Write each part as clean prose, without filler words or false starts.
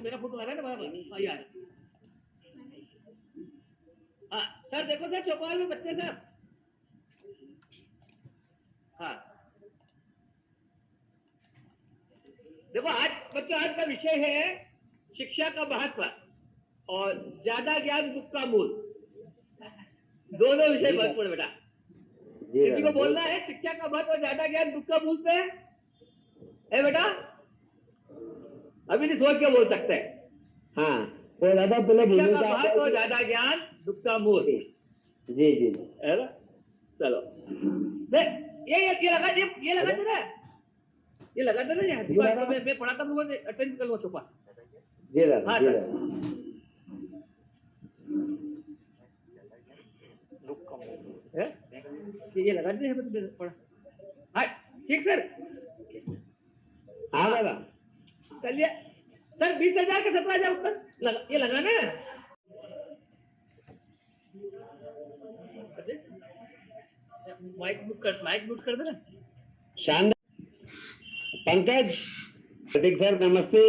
मेरा फोटो लगा ना बराबर। यार हाँ सर, देखो सर चौपाल में बच्चे सर। हाँ देखो, आज बच्चों आज का विषय है शिक्षा का महत्व और ज्यादा ज्ञान दुख का मूल। दोनों विषय महत्वपूर्ण बेटा। किसी को बोलना है शिक्षा का महत्व और ज्यादा ज्ञान दुख का मूल पे है बेटा? अभी नहीं सोच के बोल सकते हैं। हाँ तो दादा पहले शिक्षा का महत्व और ज्यादा ज्ञान दुख का मूल। जी जी है ना? चलो ये लगा दे ना, ये लगा दे ना। मैं पढ़ाता हूँ, अटेंड कर लो चुपा। जी दादा। हाँ जी सर। दादा। ये लगा दे पढ़ा। हाँ ठीक सर। हाँ दादा। चलिए सर, 20,000 का 17,000 ऊपर ये लगा ना। माइक म्यूट कर देना। शानदार। पंकज, प्रतीक सर नमस्ते।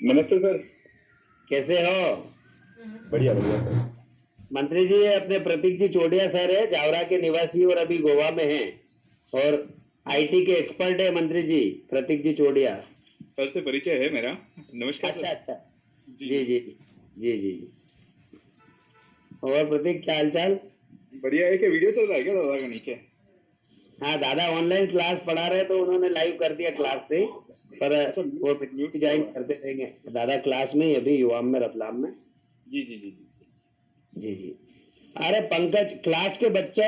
नमस्ते सर। कैसे हो? बढ़िया बढ़िया सर। मंत्री जी अपने प्रतीक जी चोटिया सर है, जावरा के निवासी और अभी गोवा में हैं और आईटी के एक्सपर्ट है मंत्री जी, प्रतीक जी चोटिया। सर से परिचय है मेरा। नमस्कार। अच्छा सर। अच्छा। जी जी जी जी जी जी। और प्रतीक क्या हालचाल? बढ़िया है। कि वीडियो चल रहा है क्या दादा का नीचे? हाँ दादा ऑनलाइन क्लास पढ़ा रहे तो उन्होंने लाइव कर दिया क्लास से, पर वो म्यूट ज्वाइन करते रहेंगे दादा क्लास में अभी युवाम में रतलाम में। जी जी जी जी जी जी। अरे पंकज, क्लास के बच्चे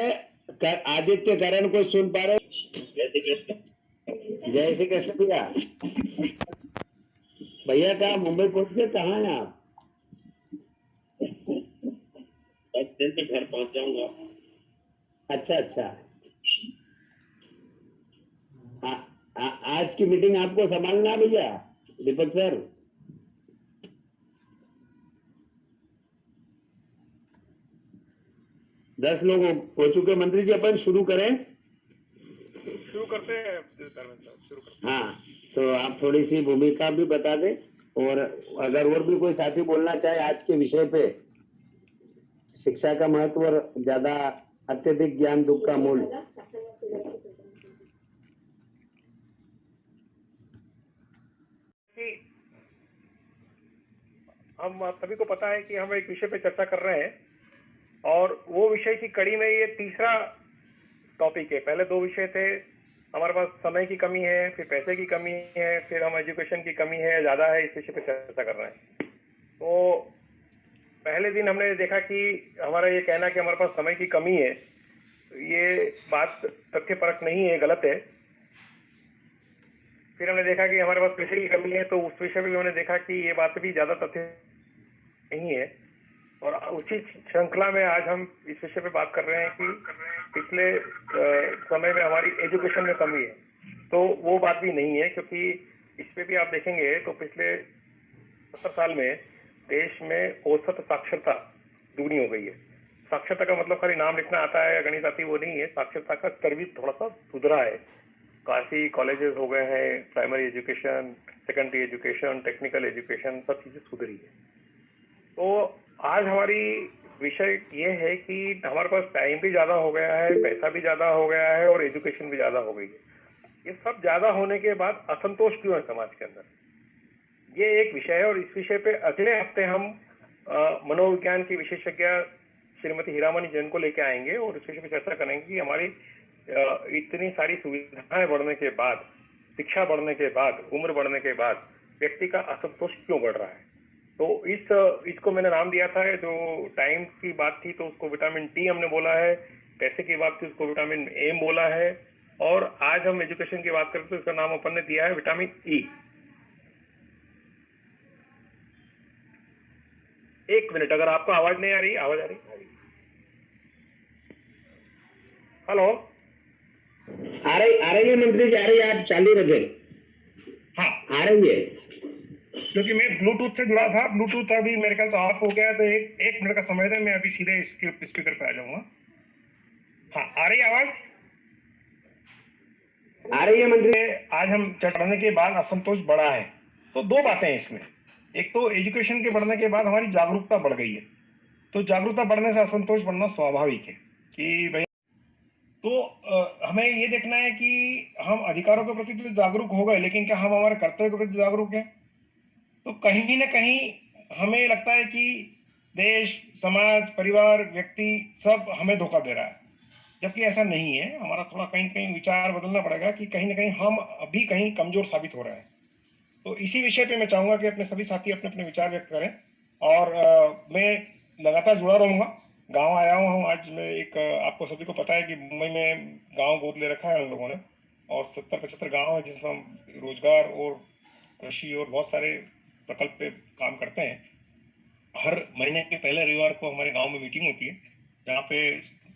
आदित्य करण को सुन पा रहे? जय श्री कृष्ण। जय श्री कृष्ण भैया। भैया कहा मुंबई पहुंच गए, कहाँ हैं आप? 10 दिन तक घर पहुंच जाऊंगा। अच्छा अच्छा। आज की मीटिंग आपको संभालना है भैया दीपक सर? दस लोग हो चुके मंत्री जी, अपन शुरू करें? शुरू करते हैं। शुरू करते हैं। हाँ तो आप थोड़ी सी भूमिका भी बता दें और अगर और भी कोई साथी बोलना चाहे आज के विषय पे, शिक्षा का महत्व और ज्यादा अत्यधिक ज्ञान दुख का मूल। हम सभी को पता है कि हम एक विषय पे चर्चा कर रहे हैं और वो विषय की कड़ी में ये तीसरा टॉपिक है। पहले 2 विषय थे, हमारे पास समय की कमी है, फिर पैसे की कमी है, फिर हम एजुकेशन की कमी है ज्यादा है, इस विषय पे चर्चा कर रहे हैं। तो पहले दिन हमने देखा कि हमारा ये कहना कि हमारे पास समय की कमी है, ये बात तथ्यपरक नहीं है, गलत है। फिर हमने देखा कि हमारे पास पैसे की कमी है, तो उस विषय में भी हमने देखा कि ये बात भी ज्यादा तथ्य नहीं है। और उसी श्रृंखला में आज हम इस विषय पे बात कर रहे हैं कि पिछले समय में हमारी एजुकेशन में कमी है, तो वो बात भी नहीं है, क्योंकि इस पे भी आप देखेंगे तो पिछले 70 साल में देश में औसत साक्षरता दुगनी हो गई है। साक्षरता का मतलब खाली नाम लिखना आता है या गणित आती वो नहीं है, साक्षरता का स्तर भी थोड़ा सा सुधरा है। काफी कॉलेजेस हो गए हैं, primary education, secondary education, technical education, सब चीजें सुधरी है। तो आज हमारी विषय ये है कि हमारे पास टाइम भी ज्यादा हो गया है, पैसा भी ज्यादा हो गया है और एजुकेशन भी ज्यादा हो गई है। ये सब ज्यादा होने के बाद असंतोष क्यों है समाज के अंदर, ये एक विषय है। और इस विषय पे अगले हफ्ते हम मनोविज्ञान की विशेषज्ञ श्रीमती हीरामणि जैन को लेके आएंगे और इस विषय पे चर्चा करेंगे कि हमारी इतनी सारी सुविधाएं बढ़ने के बाद, शिक्षा बढ़ने के बाद, उम्र बढ़ने के बाद व्यक्ति का असंतोष क्यों बढ़ रहा है। तो इसको मैंने नाम दिया था, जो टाइम की बात थी तो उसको विटामिन टी हमने बोला है, पैसे की बात थी उसको विटामिन एम बोला है, और आज हम एजुकेशन की बात करते तो इसका नाम अपन ने दिया है विटामिन ई। एक मिनट, अगर आपको आवाज नहीं आ रही, आवाज आ रही? हेलो, आ रही है मंत्री जी, आ रही है, आप चालू रखे। हाँ आ रही है। क्योंकि मैं ब्लूटूथ से जुड़ा था, ब्लूटूथ अभी मेरे ख्याल से ऑफ हो गया, तो एक मिनट का समय दे, मैं अभी सीधे इसके स्पीकर पे आ जाऊंगा। हाँ, आ रही आवाज? आ रही है मंत्री। आज हम चर्चा करने के बाद असंतोष बढ़ा है, तो दो बातें हैं इसमें। एक तो एजुकेशन के बढ़ने के बाद हमारी जागरूकता बढ़ गई है, तो जागरूकता बढ़ने से असंतोष बढ़ना स्वाभाविक है कि भाई। तो हमें ये देखना है कि हम अधिकारों के प्रति तो जागरूक हो गए, लेकिन क्या हम हमारे कर्तव्य के प्रति जागरूक हैं? तो कहीं ना कहीं हमें लगता है कि देश, समाज, परिवार, व्यक्ति सब हमें धोखा दे रहा है, जबकि ऐसा नहीं है। हमारा थोड़ा कहीं कहीं विचार बदलना पड़ेगा कि कहीं ना कहीं हम अभी कहीं कमजोर साबित हो रहे हैं। तो इसी विषय पे मैं चाहूंगा कि अपने सभी साथी अपने अपने विचार व्यक्त करें, और मैं लगातार जुड़ा रहूंगा। गांव आया हूँ आज मैं। आपको सभी को पता है कि मुंबई में गांव गोद ले रखा है हम लोगों ने, और 70-75 गांव है जिसमें हम रोजगार और कृषि और बहुत सारे प्रकल्प पे काम करते हैं। हर महीने के पहले रविवार को हमारे गांव में मीटिंग होती है, जहाँ पे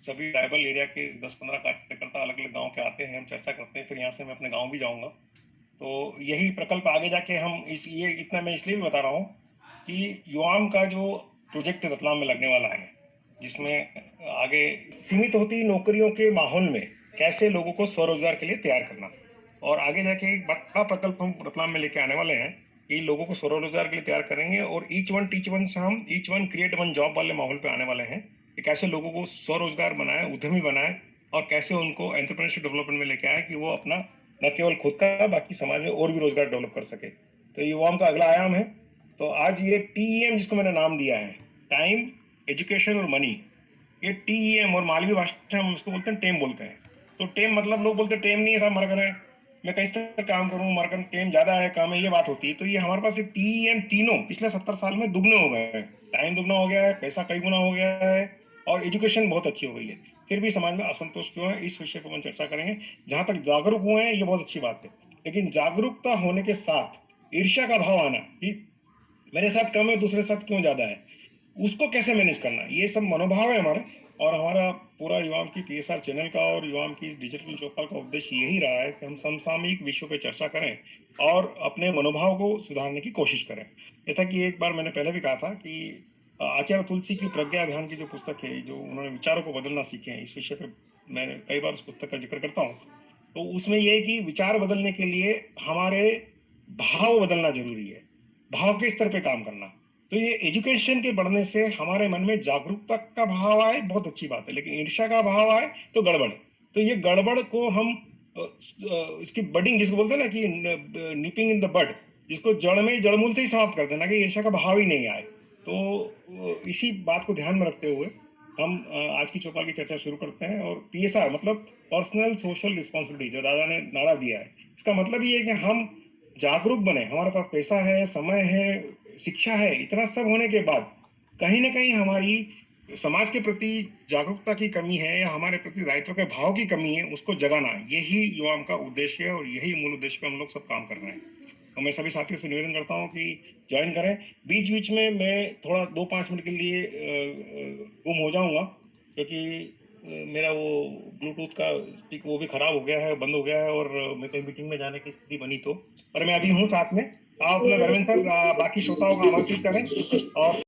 सभी ट्राइबल एरिया के 10-15 कार्यकर्ता अलग अलग गांव के आते हैं, हम चर्चा करते हैं। फिर यहाँ से मैं अपने गांव भी जाऊंगा। तो यही प्रकल्प आगे जाके हम ये इतना मैं इसलिए भी बता रहा हूँ कि युवाम का जो प्रोजेक्ट रतलाम में लगने वाला है, जिसमें आगे सीमित होती नौकरियों के माहौल में कैसे लोगों को स्वरोजगार के लिए तैयार करना, और आगे जाके एक बड़ा प्रकल्प हम रतलाम में लेके आने वाले हैं कि लोगों को स्वरोजगार के लिए तैयार करेंगे। और ईच वन टीच वन से हम each one create one job वाले माहौल पे आने वाले हैं कि कैसे लोगों को स्वरोजगार बनाए, उद्यमी बनाए, और कैसे उनको एंटरप्रेन्योरशिप डेवलपमेंट में लेके आए कि वो अपना न केवल खुद का बाकी समाज में और भी रोजगार डेवलप कर सके। तो युवाओं का अगला आयाम है। तो आज ये TEM जिसको मैंने नाम दिया है, टाइम, एजुकेशन और मनी, ये TEM, और मालवी भाषा में हम उसको बोलते हैं टेम बोलते हैं। तो टेम मतलब लोग बोलते हैं टेम नहीं है साहब, हमारा घर है, मैं कैसे तरह काम करूँ, हमारा घर टेम ज्यादा है, काम है, ये बात होती है। तो ये हमारे पास TEM तीनों पिछले 70 साल में दुगने हो गए हैं। टाइम दुगना हो गया है, पैसा कई गुना हो गया है, और एजुकेशन बहुत अच्छी हो गई है। फिर भी समाज में असंतोष क्यों है, इस विषय पर हम चर्चा करेंगे। जहां तक जागरूक हुए हैं ये बहुत अच्छी बात है, लेकिन जागरूकता होने के साथ ईर्ष्या का भाव आना कि मेरे साथ कम है, दूसरे साथ क्यों ज्यादा है, उसको कैसे मैनेज करना, ये सब मनोभाव है हमारे। और हमारा पूरा युवाम की PSR चैनल का और युवाम की डिजिटल चौपाल का उद्देश्य यही रहा है कि हम समसामयिक विषयों पर चर्चा करें और अपने मनोभाव को सुधारने की कोशिश करें। जैसा कि एक बार मैंने पहले भी कहा था कि आचार्य तुलसी की प्रज्ञा अभियान की जो पुस्तक है, जो उन्होंने विचारों को बदलना सीखे हैं, इस विषय पे मैंने कई बार उस पुस्तक का जिक्र करता हूँ। तो उसमें यह है कि विचार बदलने के लिए हमारे भाव बदलना जरूरी है, भाव के स्तर पे काम करना। तो ये एजुकेशन के बढ़ने से हमारे मन में जागरूकता का भाव आए, बहुत अच्छी बात है, लेकिन ईर्ष्या का भाव आए तो गड़बड़ है। तो ये गड़बड़ को हम इसकी बडिंग जिसको बोलते हैं ना कि निपिंग इन द बड, जिसको जड़ में जड़मूल से ही समाप्त कर देना कि ईर्ष्या का भाव ही नहीं आए। तो इसी बात को ध्यान में रखते हुए हम आज की चौपाल की चर्चा शुरू करते हैं। और PSR मतलब पर्सनल सोशल रिस्पॉन्सिबिलिटी, जो दादा ने नारा दिया है, इसका मतलब ये है कि हम जागरूक बने। हमारे पास पैसा है, समय है, शिक्षा है, इतना सब होने के बाद कहीं ना कहीं हमारी समाज के प्रति जागरूकता की कमी है, या हमारे प्रति दायित्व के भाव की कमी है, उसको जगाना, यही युवाओं का उद्देश्य है, और यही मूल उद्देश्य पे हम लोग सब काम कर रहे हैं। तो मैं सभी साथियों से निवेदन करता हूँ कि ज्वाइन करें। बीच बीच में मैं थोड़ा 2-5 मिनट के लिए गुम हो जाऊंगा, क्योंकि मेरा वो ब्लूटूथ का स्पीक वो भी खराब हो गया है, बंद हो गया है, और मैं कहीं मीटिंग में जाने की स्थिति बनी तो। पर मैं अभी हूँ साथ में। आप अपना धर्मेंद्र सर बाकी श्रोताओं का आमंत्रित करें। और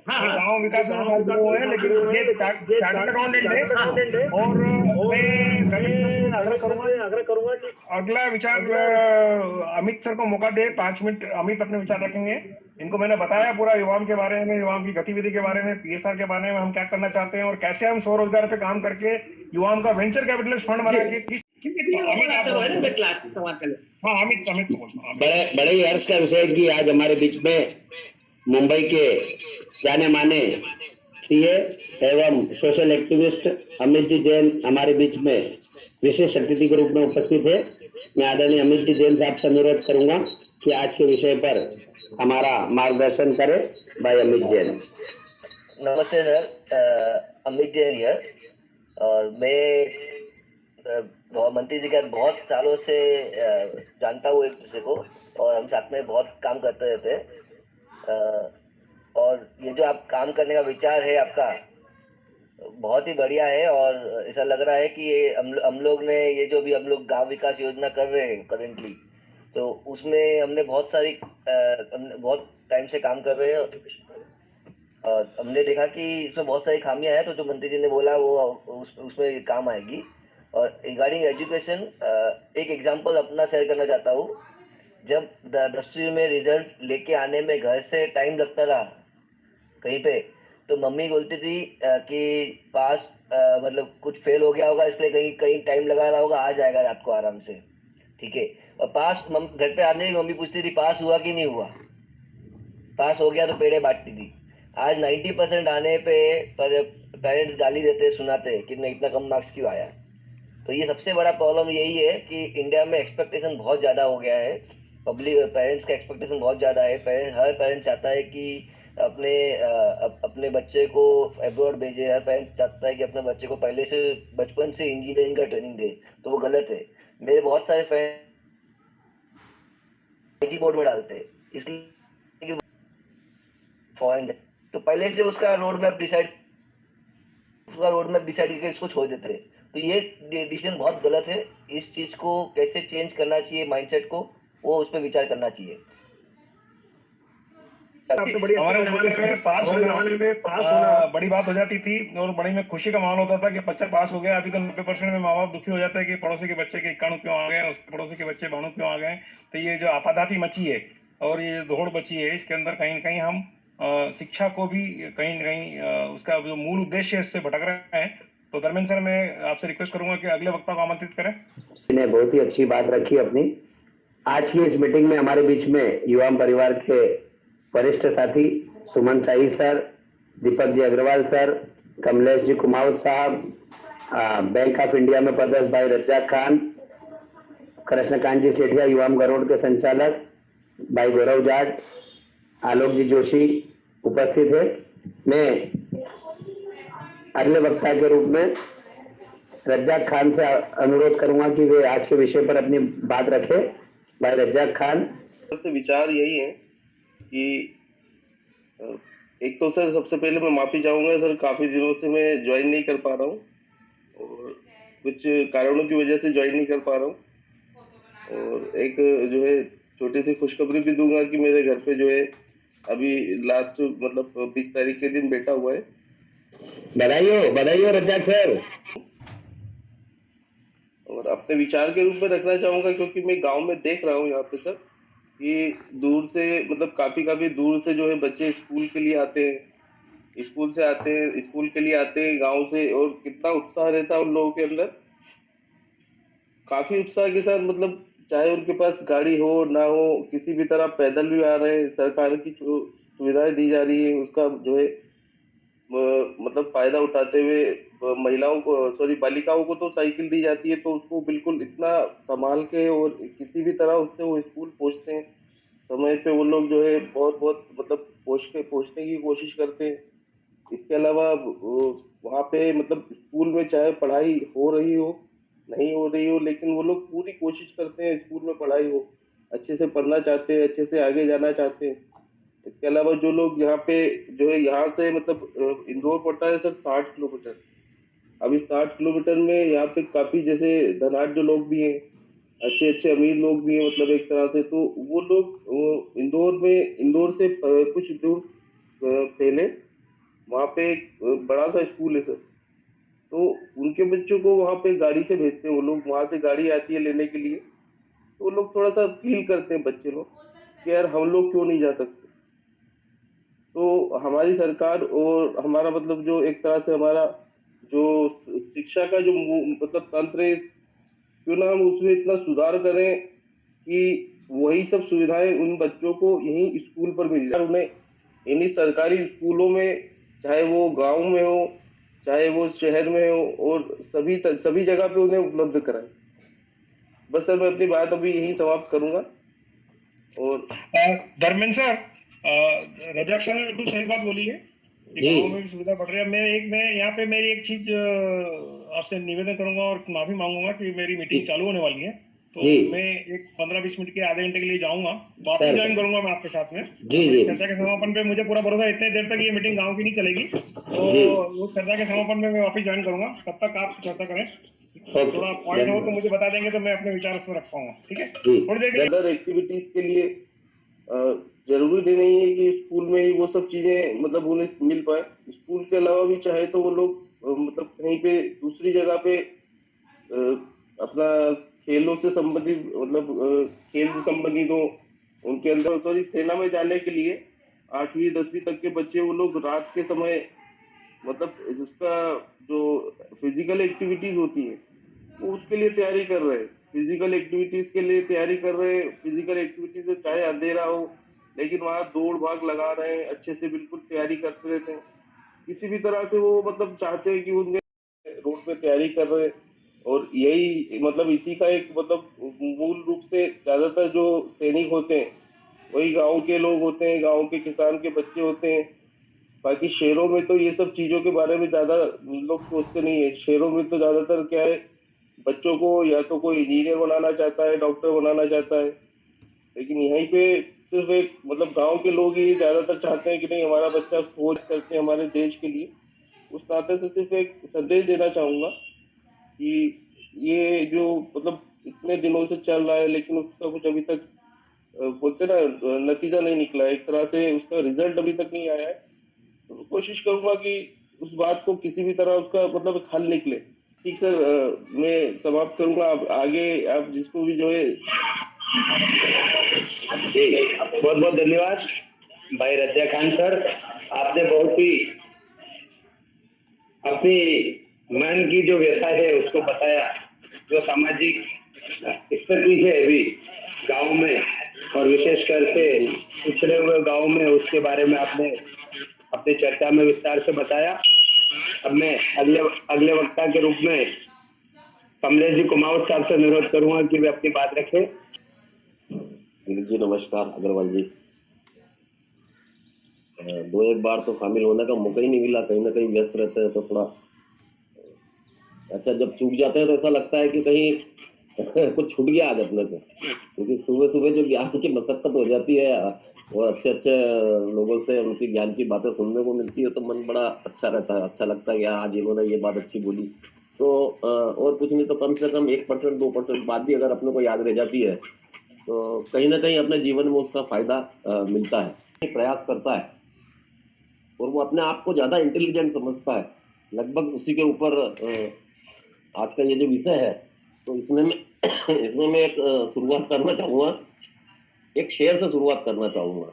हाँ हाँ गाँव विकास में साथ जुड़े हुए हैं, लेकिन ये चार्टर्ड अकाउंटेंट है। और मैं धर्मेंद्र से आग्रह करूंगा कि अगला विचार अमित सर को मौका दे। 5 मिनट अमित अपने विचार रखेंगे। इनको मैंने बताया पूरा युवाओं के बारे में, युवाओं की गतिविधि के बारे में, PSR के बारे में, हम क्या करना चाहते हैं, और कैसे हम स्वरोजगार पे काम करके युवाओं का वेंचर कैपिटलिस्ट फंड बना के हाँ अमित को बोलता हूँ। बड़े ही हर्ष का विषय है कि आज हमारे बीच में मुंबई के जाने माने CA एवं सोशल एक्टिविस्ट अमित जी जैन हमारे बीच में विशेष अतिथि के रूप में उपस्थित है। मैं आदरणीय अमित जी जैन साहब से अनुरोध करूंगा कि आज के विषय पर हमारा मार्गदर्शन करें। भाई अमित जैन। नमस्ते सर, अमित जैन हियर। और मैं मंत्री जी का बहुत सालों से जानता हूँ एक दूसरे को, और हम साथ में बहुत काम करते रहते हैं। और ये जो आप काम करने का विचार है आपका बहुत ही बढ़िया है, और ऐसा लग रहा है कि ये हम लोग ने ये जो भी हम लोग गांव विकास योजना कर रहे हैं करेंटली, तो उसमें हमने बहुत सारी हमने बहुत टाइम से काम कर रहे हैं और हमने देखा कि इसमें बहुत सारी खामियां हैं, तो जो मंत्री जी ने बोला वो उसमें काम आएगी। और रिगार्डिंग एजुकेशन एक एग्जांपल अपना शेयर करना चाहता हूँ। जब 10वीं में रिजल्ट लेके आने में घर से टाइम लगता था कहीं पे, तो मम्मी बोलती थी कि पास मतलब कुछ फेल हो गया होगा इसलिए कहीं कहीं टाइम लगा रहा होगा, आ जाएगा रात को आराम से, ठीक है। और पास घर पे आने ही मम्मी पूछती थी पास हुआ कि नहीं हुआ, पास हो गया तो पेड़े बांटती थी। आज 90% आने पे पर पेरेंट्स गाली देते सुनाते कि नहीं इतना कम मार्क्स क्यों आया। तो ये सबसे बड़ा प्रॉब्लम यही है कि इंडिया में एक्सपेक्टेशन बहुत ज़्यादा हो गया है, पब्लिक पेरेंट्स का एक्सपेक्टेशन बहुत ज़्यादा है। हर पेरेंट्स चाहता है कि अपने अपने बच्चे को अब्रॉड भेजे, हर पेरेंट्स चाहता है कि अपने बच्चे को पहले से बचपन से इंजीनियरिंग का ट्रेनिंग दे, तो वो गलत है। मेरे बहुत सारे फ्रेंड आईटी बोर्ड में डालते हैं इसलिए फॉरेन, तो पहले से उसका रोड मैप डिसाइड करके इसको छोड़ देते हैं। तो ये डिसीजन बहुत गलत है। इस चीज को कैसे चेंज करना चाहिए, माइंडसेट को, वो उस पर विचार करना चाहिए। हमारे जमाने में पास होना बड़ी बात हो जाती थी और बड़ी में खुशी का माहौल होता था कि बच्चा पास हो गया। अभी तो 90% में माँ बाप दुखी हो जाते हैं कि पड़ोसी के बच्चे के 91 क्यों आ गए, उसके पड़ोसी के बच्चे 92 क्यों आ गए। तो ये जो आपाधापी मची है और ये दौड़ बची है, इसके अंदर कहीं न कहीं हम शिक्षा को भी कहीं न कहीं उसका जो मूल उद्देश्य है इससे भटक रहे हैं। तो धर्मेंद्र सर, मैं आपसे रिक्वेस्ट करूंगा कि अगले वक्ता को आमंत्रित करें। ने बहुत ही अच्छी बात रखी अपनी। आज की इस मीटिंग में हमारे बीच में युवा परिवार के वरिष्ठ साथी सुमन साई सर, दीपक जी अग्रवाल सर, कमलेश जी कुमावत साहब, बैंक ऑफ इंडिया में पदस्थ भाई रज्जाक खान, कृष्णकांत जी सेठिया युवा गरोड़ के संचालक भाई गौरव जाट, आलोक जी जोशी उपस्थित है। मैं अगले वक्ता के रूप में रज्जाक खान से अनुरोध करूंगा कि वे आज के विषय पर अपनी बात रखें। भाई रज्जाक खान। से विचार यही है कि एक तो सर सबसे पहले मैं माफी चाहूंगा सर, काफी दिनों से मैं ज्वाइन नहीं कर पा रहा हूँ और कुछ कारणों की वजह से ज्वाइन नहीं कर पा रहा हूँ। और एक जो है छोटी सी खुशखबरी भी दूंगा कि मेरे घर पे जो है अभी लास्ट मतलब 20 तारीख के दिन बेटा हुआ है। बधाई हो रज्जाक सर। और अपने विचार के रूप में रखना चाहूंगा क्योंकि मैं गांव में देख रहा हूँ यहाँ पे सर कि दूर से मतलब काफी दूर से जो है बच्चे स्कूल के लिए आते हैं, स्कूल के लिए आते हैं गांव से, और कितना उत्साह रहता है उन लोगों के अंदर, काफी उत्साह के साथ, मतलब चाहे उनके पास गाड़ी हो ना हो, किसी भी तरह पैदल भी आ रहे हैं, सरकार की जो सुविधाएं दी जा रही है उसका जो है मतलब फायदा उठाते हुए महिलाओं को बालिकाओं को तो साइकिल दी जाती है, तो उसको बिल्कुल इतना संभाल के और किसी भी तरह उससे वो स्कूल पहुंचते हैं समय पे। वो लोग जो है बहुत मतलब पहुंचने की कोशिश करते हैं। इसके अलावा वहाँ पे मतलब स्कूल में चाहे पढ़ाई हो रही हो नहीं हो रही हो, लेकिन वो लोग पूरी कोशिश करते हैं स्कूल में पढ़ाई हो, अच्छे से पढ़ना चाहते हैं, अच्छे से आगे जाना चाहते हैं। इसके अलावा जो लोग यहाँ पे जो है यहाँ से मतलब इंदौर पड़ता है सर 60 किलोमीटर। अभी 60 किलोमीटर में यहाँ पे काफी जैसे धनाढ़ जो लोग भी हैं, अच्छे अमीर लोग भी हैं, मतलब एक तरह से, तो वो लोग इंदौर से कुछ दूर पहले वहाँ पे एक बड़ा सा स्कूल है सर, तो उनके बच्चों को वहाँ पे गाड़ी से भेजते हैं वो लोग, वहाँ से गाड़ी आती है लेने के लिए, तो वो लोग थोड़ा सा फील करते हैं बच्चे लोग कि यार हम लोग क्यों नहीं जा सकते। तो हमारी सरकार और हमारा मतलब जो एक तरह से हमारा जो शिक्षा का जो मतलब तंत्र है, क्यों ना हम उसमें इतना सुधार करें कि वही सब सुविधाएं उन बच्चों को यहीं स्कूल पर मिल जाए, उन्हें इन्हीं सरकारी स्कूलों में, चाहे वो गांव में हो चाहे वो शहर में हो, और सभी जगह पे उन्हें उपलब्ध कराएं। बस सर मैं अपनी बात अभी यही समाप्त करूंगा। और धर्मेंद्र सर, रजाक सर ने बिल्कुल सही बात बोली है कि गाँव में भी सुविधा बढ़ रही है। मैं यहाँ पे मेरी एक चीज आपसे निवेदन करूंगा और माफी मांगूंगा कि मेरी मीटिंग चालू होने वाली है, तो जी। मैं एक 15-20 मिनट के आधे घंटे के लिए जाऊंगा, वापस सर। ज्वाइन करूंगा मैं आपके साथ में। जी जी चर्चा के समापन पे मुझे पूरा भरोसा है, इतने देर तक ये मीटिंग गांव की नहीं चलेगी, तो जी। वो चर्चा के समापन में मैं वापस ज्वाइन करूंगा, तब तक आप चर्चा करें। ओके, थोड़ा पॉइंट हो तो धन्यवाद। मुझे बता देंगे तो मैं अपने विचार उसमें रख पाऊंगा, ठीक है? जी। थोड़ी देर के लिए अदर एक्टिविटीज के लिए जरूरी नहीं है कि स्कूल में ही वो सब चीजें मतलब उन्हें मिल पाए। स्कूल के अलावा भी चाहे तो वो लोग मतलब कहीं पे दूसरी जगह पे अपना खेलों से संबंधित मतलब खेल से संबंधित हो, उनके अंदर सॉरी सेना में जाने के लिए 8वीं 10वीं तक के बच्चे वो लोग रात के समय मतलब जिसका जो फिजिकल एक्टिविटीज होती है वो उसके लिए तैयारी कर रहे हैं, फिजिकल एक्टिविटीज के लिए तैयारी कर रहे हैं। फिजिकल एक्टिविटीज में चाहे अंधेरा हो लेकिन वहाँ दौड़ भाग लगा रहे हैं, अच्छे से बिल्कुल तैयारी करते रहते हैं। किसी भी तरह से वो मतलब चाहते हैं कि उनके रोड पे तैयारी कर रहे हैं। और यही मतलब इसी का एक मतलब मूल रूप से ज्यादातर जो सैनिक होते हैं वही गांव के लोग होते हैं, गांव के किसान के बच्चे होते हैं। बाकी शहरों में तो ये सब चीजों के बारे में ज्यादा लोग सोचते नहीं है। शहरों में तो ज्यादातर क्या है, बच्चों को या तो कोई इंजीनियर बनाना चाहता है, डॉक्टर बनाना चाहता है, लेकिन यहीं पे सिर्फ एक मतलब गांव के लोग ही ज्यादातर चाहते हैं कि नहीं हमारा बच्चा खोज करके हमारे देश के लिए। उस नाते से सिर्फ एक संदेश देना चाहूंगा कि ये जो मतलब इतने दिनों से चल रहा है लेकिन उसका कुछ अभी तक बोलते ना नतीजा नहीं निकला है, एक तरह से उसका रिजल्ट अभी तक नहीं आया है। तो कोशिश करूंगा कि उस बात को किसी भी तरह उसका मतलब एक हल निकले। ठीक सर, मैं समाप्त करूंगा। आप आगे आप जिसको भी जो है जी, बहुत बहुत धन्यवाद भाई रज्जा खान सर। आपने बहुत ही अपनी मन की जो व्यथा है उसको बताया, जो सामाजिक स्थिति है अभी गांव में और विशेषकर से पिछड़े हुए गांव में, उसके बारे में आपने अपनी चर्चा में विस्तार से बताया। अब मैं अगले अगले वक्ता के रूप में कमलेश जी कुमावत साहब से अनुरोध करूंगा कि वे अपनी बात रखें। जी नमस्कार अग्रवाल जी। दो एक बार तो शामिल होने का मौका ही नहीं मिला, कहीं ना कहीं व्यस्त रहते हैं तो थोड़ा अच्छा, जब चूक जाते हैं तो ऐसा लगता है कि कहीं कुछ छूट गया आज अपने से, क्योंकि सुबह सुबह जो ज्ञान की मशक्कत हो जाती है और अच्छे अच्छे लोगों से उनकी ज्ञान की बातें सुनने को मिलती है तो मन बड़ा अच्छा रहता है, अच्छा लगता है कि आज इन्होंने ये बात अच्छी बोली। तो और कुछ नहीं तो कम से कम 1% 2% बात भी अगर अपने को याद रह जाती है तो कहीं ना कहीं अपने जीवन में उसका फायदा मिलता है। प्रयास करता है और वो अपने आप को ज्यादा इंटेलिजेंट समझता है, लगभग उसी के ऊपर आज का ये जो विषय है तो इसमें मैं एक शुरुआत करना चाहूँगा, एक शेर से शुरुआत करना चाहूँगा।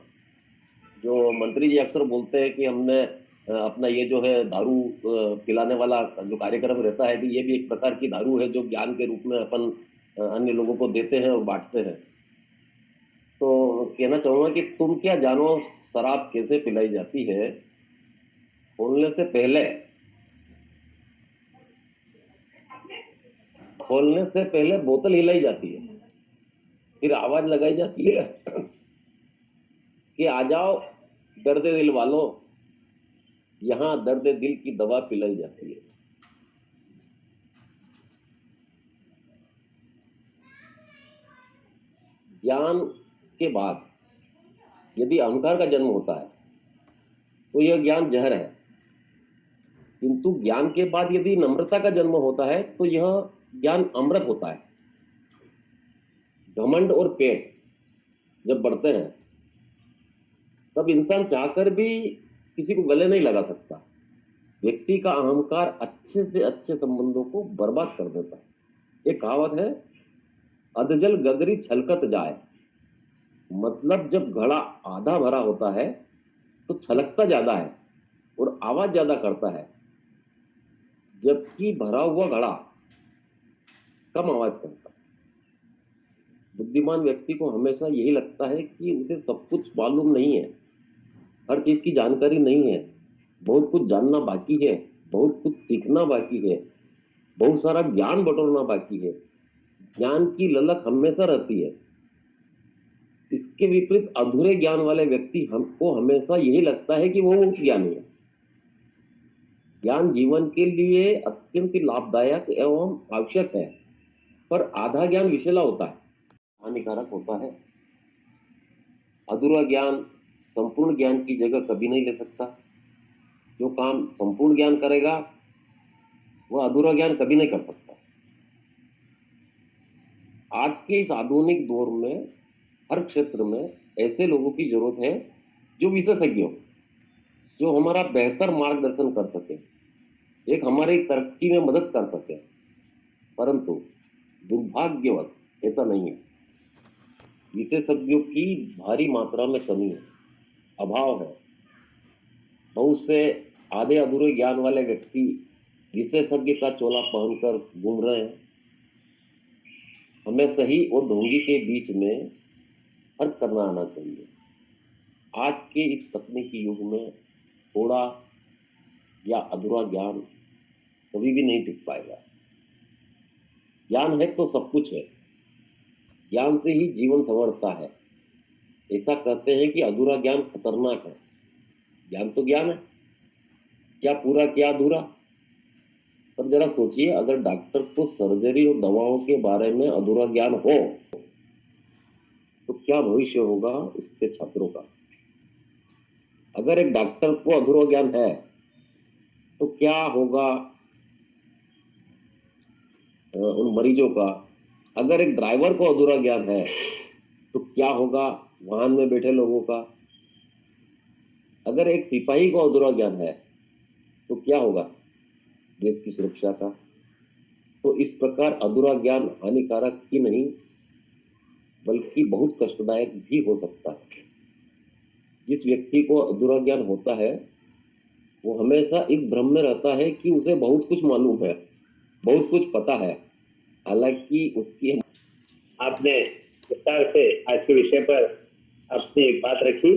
जो मंत्री जी अक्सर बोलते हैं कि हमने अपना ये जो है दारू पिलाने वाला जो कार्यक्रम रहता है कि ये भी एक प्रकार की दारू है जो ज्ञान के रूप में अपन अन्य लोगों को देते हैं और बांटते हैं। तो कहना चाहूँगा कि तुम क्या जानो शराब कैसे पिलाई जाती है, खोलने से पहले बोतल हिलाई जाती है, फिर आवाज लगाई जाती है कि आ जाओ दर्द दिल वालों, यहाँ दर्द दिल की दवा पिलाई जाती है। ज्ञान के बाद यदि अहंकार का जन्म होता है तो यह ज्ञान जहर है, किंतु ज्ञान के बाद यदि नम्रता का जन्म होता है तो यह ज्ञान अमृत होता है। घमंड और पेट जब बढ़ते हैं तब इंसान चाहकर भी किसी को गले नहीं लगा सकता। व्यक्ति का अहंकार अच्छे से अच्छे संबंधों को बर्बाद कर देता है। एक कहावत है, अधजल गगरी छलकत जाए, मतलब जब घड़ा आधा भरा होता है तो छलकता ज्यादा है और आवाज ज्यादा करता है, जबकि भरा हुआ घड़ा कम आवाज करता है। बुद्धिमान व्यक्ति को हमेशा यही लगता है कि उसे सब कुछ मालूम नहीं है, हर चीज की जानकारी नहीं है, बहुत कुछ जानना बाकी है, बहुत कुछ सीखना बाकी है, बहुत सारा ज्ञान बटोरना बाकी है। ज्ञान की ललक हमेशा रहती है। इसके विपरीत अधूरे ज्ञान वाले व्यक्ति हमको हमेशा यही लगता है कि वो ज्ञानी है। ज्ञान जीवन के लिए अत्यंत लाभदायक एवं आवश्यक है, पर आधा ज्ञान विषैला होता है, हानिकारक होता है। अधूरा ज्ञान संपूर्ण ज्ञान की जगह कभी नहीं ले सकता। जो काम संपूर्ण ज्ञान करेगा वह अधूरा ज्ञान कभी नहीं कर सकता। आज के इस आधुनिक दौर में हर क्षेत्र में ऐसे लोगों की जरूरत है जो विशेषज्ञ हो, जो हमारा बेहतर मार्गदर्शन कर सके, एक हमारी तरक्की में मदद कर सके। परंतु दुर्भाग्यवश ऐसा नहीं है। विशेषज्ञों की भारी मात्रा में कमी है, अभाव है। बहुत से आधे अधूरे ज्ञान वाले व्यक्ति विशेषज्ञ का चोला पहनकर घूम रहे हैं। हमें सही और ढोंगी के बीच में फर्क करना आना चाहिए। आज के इस तकनीकी युग में थोड़ा या अधूरा ज्ञान कभी भी नहीं टिक पाएगा। ज्ञान है तो सब कुछ है, ज्ञान से ही जीवन संवरता है। ऐसा कहते हैं कि अधूरा ज्ञान खतरनाक है। ज्ञान तो ज्ञान है, क्या पूरा क्या अधूरा। पर जरा सोचिए, अगर डॉक्टर को सर्जरी और दवाओं के बारे में अधूरा ज्ञान हो तो क्या भविष्य होगा उसके छात्रों का। अगर एक डॉक्टर को अधूरा ज्ञान है तो क्या होगा उन मरीजों का। अगर एक ड्राइवर को अधूरा ज्ञान है तो क्या होगा वाहन में बैठे लोगों का। अगर एक सिपाही को अधूरा ज्ञान है तो क्या होगा देश की सुरक्षा का। तो इस प्रकार अधूरा ज्ञान हानिकारक ही नहीं बल्कि बहुत कष्टदायक भी हो सकता है। जिस व्यक्ति को अधूरा ज्ञान होता है वो हमेशा इस भ्रम में रहता है कि उसे बहुत कुछ मालूम है, बहुत कुछ पता है, हालांकि उसकी। आपने विस्तार से आज के विषय पर अपनी बात रखी।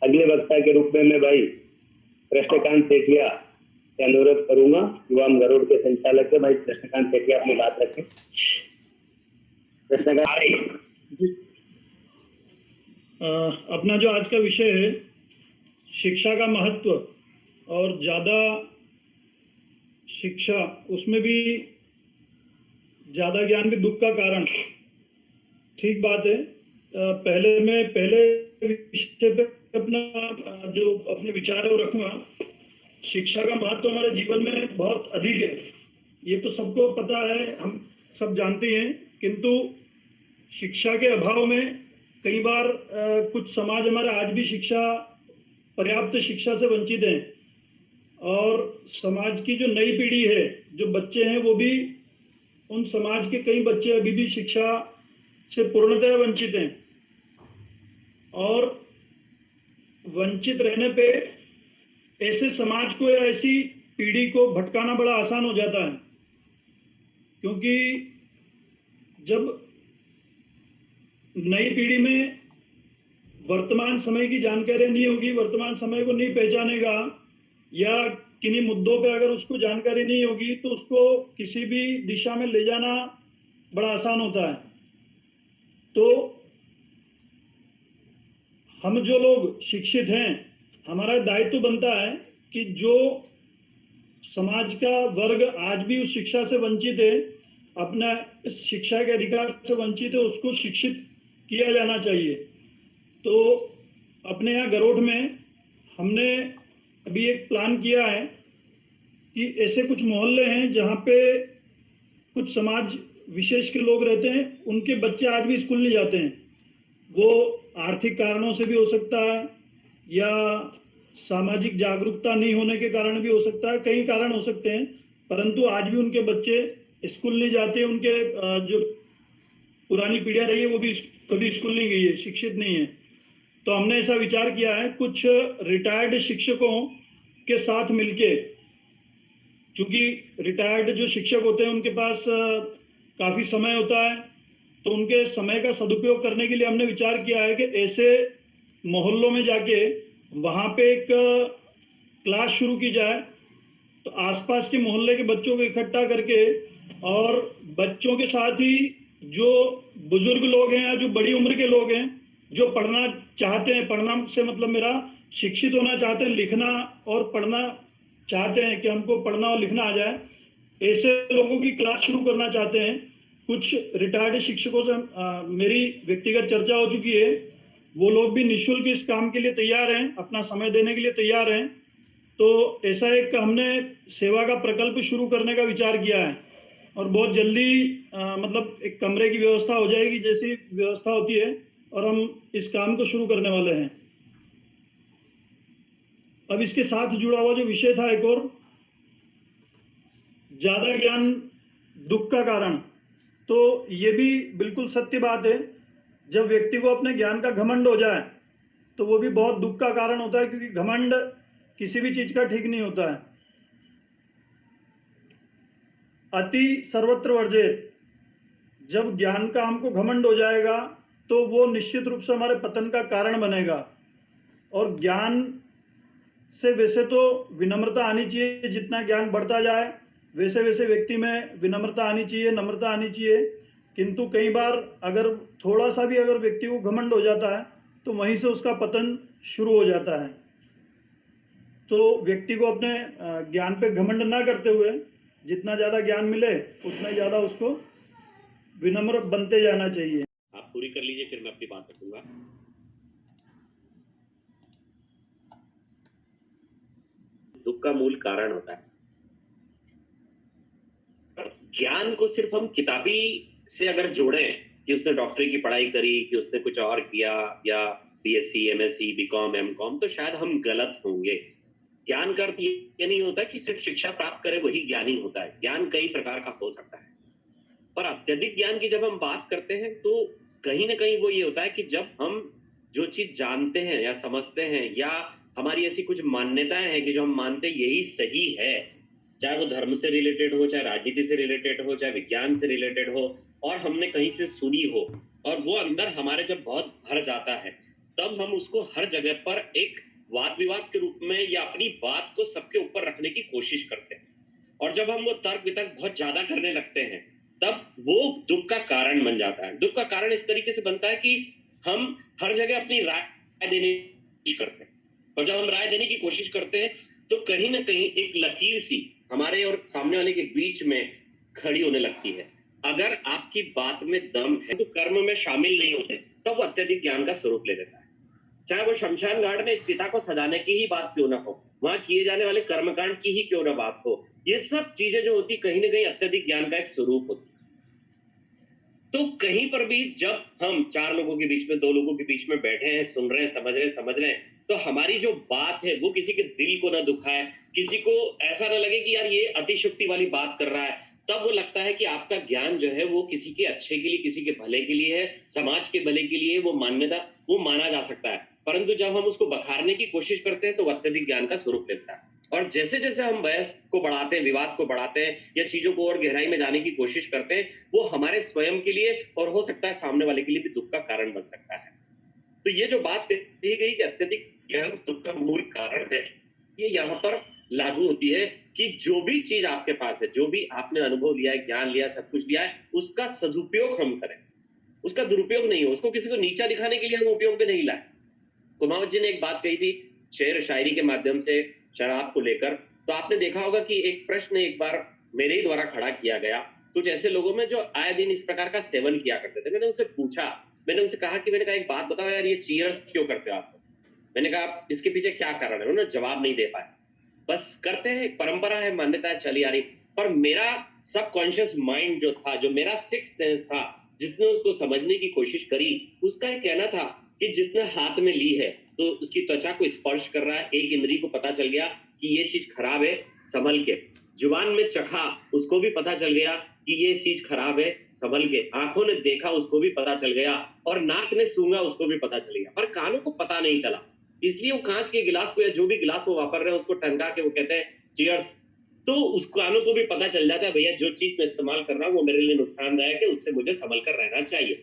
अगले वक्ता के रूप में मैं भाई कृष्णकांत सेठिया से अनुरोध करूंगा, युवा गरुड़ के संचालक है भाई कृष्णकांत सेठिया अपनी बात रखें। कृष्णकांत, अपना जो आज का विषय है शिक्षा का महत्व और ज़्यादा शिक्षा, उसमें भी ज़्यादा ज्ञान भी दुख का कारण। ठीक बात है। पहले विषय पे अपने विचार वो रखूंगा। शिक्षा का महत्व हमारे जीवन में बहुत अधिक है, ये तो सबको पता है, हम सब जानते हैं। किंतु शिक्षा के अभाव में कई बार कुछ समाज हमारा आज भी पर्याप्त शिक्षा से वंचित हैं। और समाज की जो नई पीढ़ी है, जो बच्चे हैं, वो भी उन समाज के कई बच्चे अभी भी शिक्षा से पूर्णतः वंचित हैं। और वंचित रहने पे ऐसे समाज को या ऐसी पीढ़ी को भटकाना बड़ा आसान हो जाता है, क्योंकि जब नई पीढ़ी में वर्तमान समय की जानकारी नहीं होगी, वर्तमान समय को नहीं पहचानेगा या किन्हीं मुद्दों पे अगर उसको जानकारी नहीं होगी तो उसको किसी भी दिशा में ले जाना बड़ा आसान होता है। तो हम जो लोग शिक्षित हैं, हमारा दायित्व बनता है कि जो समाज का वर्ग आज भी उस शिक्षा से वंचित है, अपना शिक्षा के अधिकार से वंचित है, उसको शिक्षित किया जाना चाहिए। तो अपने यहाँ गरोठ में हमने अभी एक प्लान किया है कि ऐसे कुछ मोहल्ले हैं जहाँ पे कुछ समाज विशेष के लोग रहते हैं, उनके बच्चे आज भी स्कूल नहीं जाते हैं। वो आर्थिक कारणों से भी हो सकता है या सामाजिक जागरूकता नहीं होने के कारण भी हो सकता है, कई कारण हो सकते हैं, परंतु आज भी उनके बच्चे स्कूल नहीं जाते। उनके जो पुरानी पीढ़ियाँ रही है वो भी कभी स्कूल नहीं गई है, शिक्षित नहीं है। तो हमने ऐसा विचार किया है कुछ रिटायर्ड शिक्षकों के साथ मिलके, क्योंकि रिटायर्ड जो शिक्षक होते हैं उनके पास काफ़ी समय होता है, तो उनके समय का सदुपयोग करने के लिए हमने विचार किया है कि ऐसे मोहल्लों में जाके वहाँ पे एक क्लास शुरू की जाए। तो आसपास के मोहल्ले के बच्चों को इकट्ठा करके और बच्चों के साथ ही जो बुजुर्ग लोग हैं या जो बड़ी उम्र के लोग हैं जो पढ़ना चाहते हैं, पढ़ना से मतलब मेरा शिक्षित होना चाहते हैं, लिखना और पढ़ना चाहते हैं कि हमको पढ़ना और लिखना आ जाए, ऐसे लोगों की क्लास शुरू करना चाहते हैं। कुछ रिटायर्ड शिक्षकों से मेरी व्यक्तिगत चर्चा हो चुकी है। वो लोग भी निःशुल्क इस काम के लिए तैयार हैं, अपना समय देने के लिए तैयार हैं। तो ऐसा एक हमने सेवा का प्रकल्प शुरू करने का विचार किया है और बहुत जल्दी मतलब एक कमरे की व्यवस्था हो जाएगी जैसी व्यवस्था होती है, और हम इस काम को शुरू करने वाले हैं। अब इसके साथ जुड़ा हुआ जो विषय था एक और, ज्यादा ज्ञान दुख का कारण, तो ये भी बिल्कुल सत्य बात है। जब व्यक्ति को अपने ज्ञान का घमंड हो जाए तो वो भी बहुत दुख का कारण होता है, क्योंकि घमंड किसी भी चीज का ठीक नहीं होता है। अति सर्वत्र वर्जित। जब ज्ञान का हमको घमंड हो जाएगा तो वो निश्चित रूप से हमारे पतन का कारण बनेगा। और ज्ञान से वैसे तो विनम्रता आनी चाहिए, जितना ज्ञान बढ़ता जाए वैसे वैसे व्यक्ति में विनम्रता आनी चाहिए, नम्रता आनी चाहिए। किंतु कई बार अगर थोड़ा सा भी अगर व्यक्ति को घमंड हो जाता है तो वहीं से उसका पतन शुरू हो जाता है। तो व्यक्ति को अपने ज्ञान पे घमंड ना करते हुए जितना ज़्यादा ज्ञान मिले उतना ज़्यादा उसको विनम्र बनते जाना चाहिए। आप पूरी कर लीजिए, फिर मैं अपनी बात रखूंगा। दुख का मूल कारण होता है। ज्ञान को सिर्फ हम किताबी से अगर जोड़ें कि उसने डॉक्टरी की पढ़ाई करी, कि उसने कुछ और किया, या बीएससी, एमएससी, बीकॉम, एमकॉम, तो शायद हम गलत होंगे। ज्ञान का अर्थ ये नहीं होता कि सिर्फ शिक्षा प्राप्त करे वही ज्ञानी होता है। ज्ञान कई प्रकार का हो सकता है, पर अत्यधिक ज्ञान की जब हम बात करते हैं तो कहीं ना कहीं वो ये होता है कि जब हम जो चीज जानते हैं या समझते हैं, या हमारी ऐसी कुछ मान्यताएं हैं कि जो हम मानते हैं यही सही है, चाहे वो धर्म से रिलेटेड हो, चाहे राजनीति से रिलेटेड हो, चाहे विज्ञान से रिलेटेड हो, और हमने कहीं से सुनी हो, और वो अंदर हमारे जब बहुत भर जाता है तब हम उसको हर जगह पर एक वाद विवाद के रूप में या अपनी बात को सबके ऊपर रखने की कोशिश करते हैं। और जब हम वो तर्क वितर्क बहुत ज्यादा करने लगते हैं तब वो दुख का कारण बन जाता है। दुख का कारण इस तरीके से बनता है कि हम हर जगह अपनी राय देने की कोशिश करते हैं, और जब हम राय देने की कोशिश करते हैं तो कहीं ना कहीं एक लकीर सी हमारे और सामने वाले के बीच में खड़ी होने लगती है। अगर आपकी बात में दम है तो कर्म में शामिल नहीं होते, तब वो अत्यधिक ज्ञान का स्वरूप ले लेता है। चाहे वो शमशान घाट में चिता को सजाने की ही बात क्यों ना हो, वहां किए जाने वाले कर्मकांड की ही क्यों ना बात हो, ये सब चीजें जो होती कहीं ना कहीं अत्यधिक ज्ञान का एक स्वरूप होती है। तो कहीं पर भी जब हम चार लोगों के बीच में, दो लोगों के बीच में बैठे हैं, सुन रहे हैं, समझ रहे हैं, तो हमारी जो बात है वो किसी के दिल को ना दुखाए, किसी को ऐसा ना लगे कि यार ये अतिशुक्ति वाली बात कर रहा है, तब वो लगता है कि आपका ज्ञान जो है वो किसी के अच्छे के लिए, किसी के भले के लिए है, समाज के भले के लिए वो मान्यता, वो माना जा सकता है। परंतु जब हम उसको बखारने की कोशिश करते हैं तो अत्यधिक ज्ञान का स्वरूप लेता है। और जैसे जैसे हम बहस को बढ़ाते हैं, विवाद को बढ़ाते हैं, या चीजों को और गहराई में जाने की कोशिश करते हैं, वो हमारे स्वयं के लिए और हो सकता है सामने वाले के लिए भी दुख का कारण बन सकता है। तो ये जो बात कही गई कि अत्यधिक ज्ञान दुख का मूल कारण है, ये यहाँ पर लागू होती है कि जो भी चीज आपके पास है, जो भी आपने अनुभव लिया है, ज्ञान लिया, सब कुछ लिया है, उसका सदुपयोग हम करें, उसका दुरुपयोग नहीं हो। उसको किसी को नीचा दिखाने के लिए हम उपयोग में नहीं लाए। कुमावत जी ने एक बात कही थी शेर शायरी के माध्यम से शराब को लेकर, तो आपने देखा होगा कि एक प्रश्न एक बार मेरे ही द्वारा खड़ा किया गया कुछ ऐसे लोगों में जो आए दिन इस प्रकार का सेवन किया करते थे। मैंने उनसे पूछा, मैंने उनसे कहा कि मैंने कहा एक बात बताओ यार, ये चीयर्स क्यों करते हो आप? मैंने कहा इसके पीछे क्या कारण है? उन्होंने जवाब नहीं दे पाए। बस करते हैं, परंपरा है, मान्यता है, चली आ रही। पर मेरा सबकॉन्शियस माइंड जो था, जो मेरा सिक्स्थ सेंस था, जिसने उसको समझने की कोशिश करी, उसका एक कहना था कि जिसने हाथ में ली है तो उसकी त्वचा को स्पर्श कर रहा है, एक इंद्री को पता चल गया कि ये चीज खराब है, संभल के। जुबान में चखा, उसको भी पता चल गया कि ये चीज खराब है, संभल के। आंखों ने देखा, उसको भी पता चल गया, और नाक ने सूंघा, उसको भी पता चल गया, पर कानों को पता नहीं चला। इसलिए वो कांच के गिलास को या जो भी गिलास वो वापर रहे हैं उसको टंका के वो कहते हैं चीयर्स। तो उस कानों को भी पता चल जाता है भैया जो चीज मैं इस्तेमाल कर रहा हूँ वो मेरे लिए नुकसानदायक है, उससे मुझे संभल कर रहना चाहिए।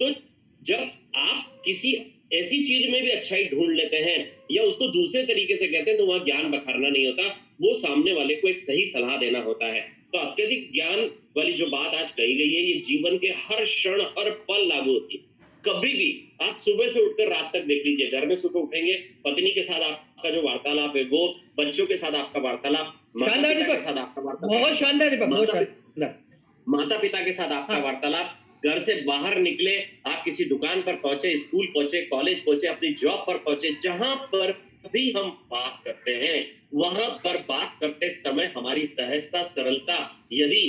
तो जब आप किसी ऐसी चीज में भी अच्छाई ढूंढ लेते हैं या उसको दूसरे तरीके से कहते हैं, तो वहां ज्ञान बखारना नहीं होता, वो सामने वाले को एक सही सलाह देना होता है। तो अत्यधिक ज्ञान वाली जो बात आज कही गई है, ये जीवन के हर क्षण हर पल लागू होती है। कभी भी आप सुबह से उठकर रात तक देख लीजिए, घर में सुबह उठेंगे, पत्नी के साथ आपका जो वार्तालाप है, वो बच्चों के साथ आपका वार्तालाप, शानदार के दीपक, साथ आपका वार्तालाप, बहुत शानदार दीपक, बहुत शानदार। माता पिता के साथ आपका वार्तालाप, घर से बाहर निकले, आप किसी दुकान पर पहुंचे, स्कूल पहुंचे, कॉलेज पहुंचे, अपनी जॉब पर पहुंचे, जहां पर भी हम बात करते हैं वहां पर बात करते समय हमारी सहजता, सरलता यदि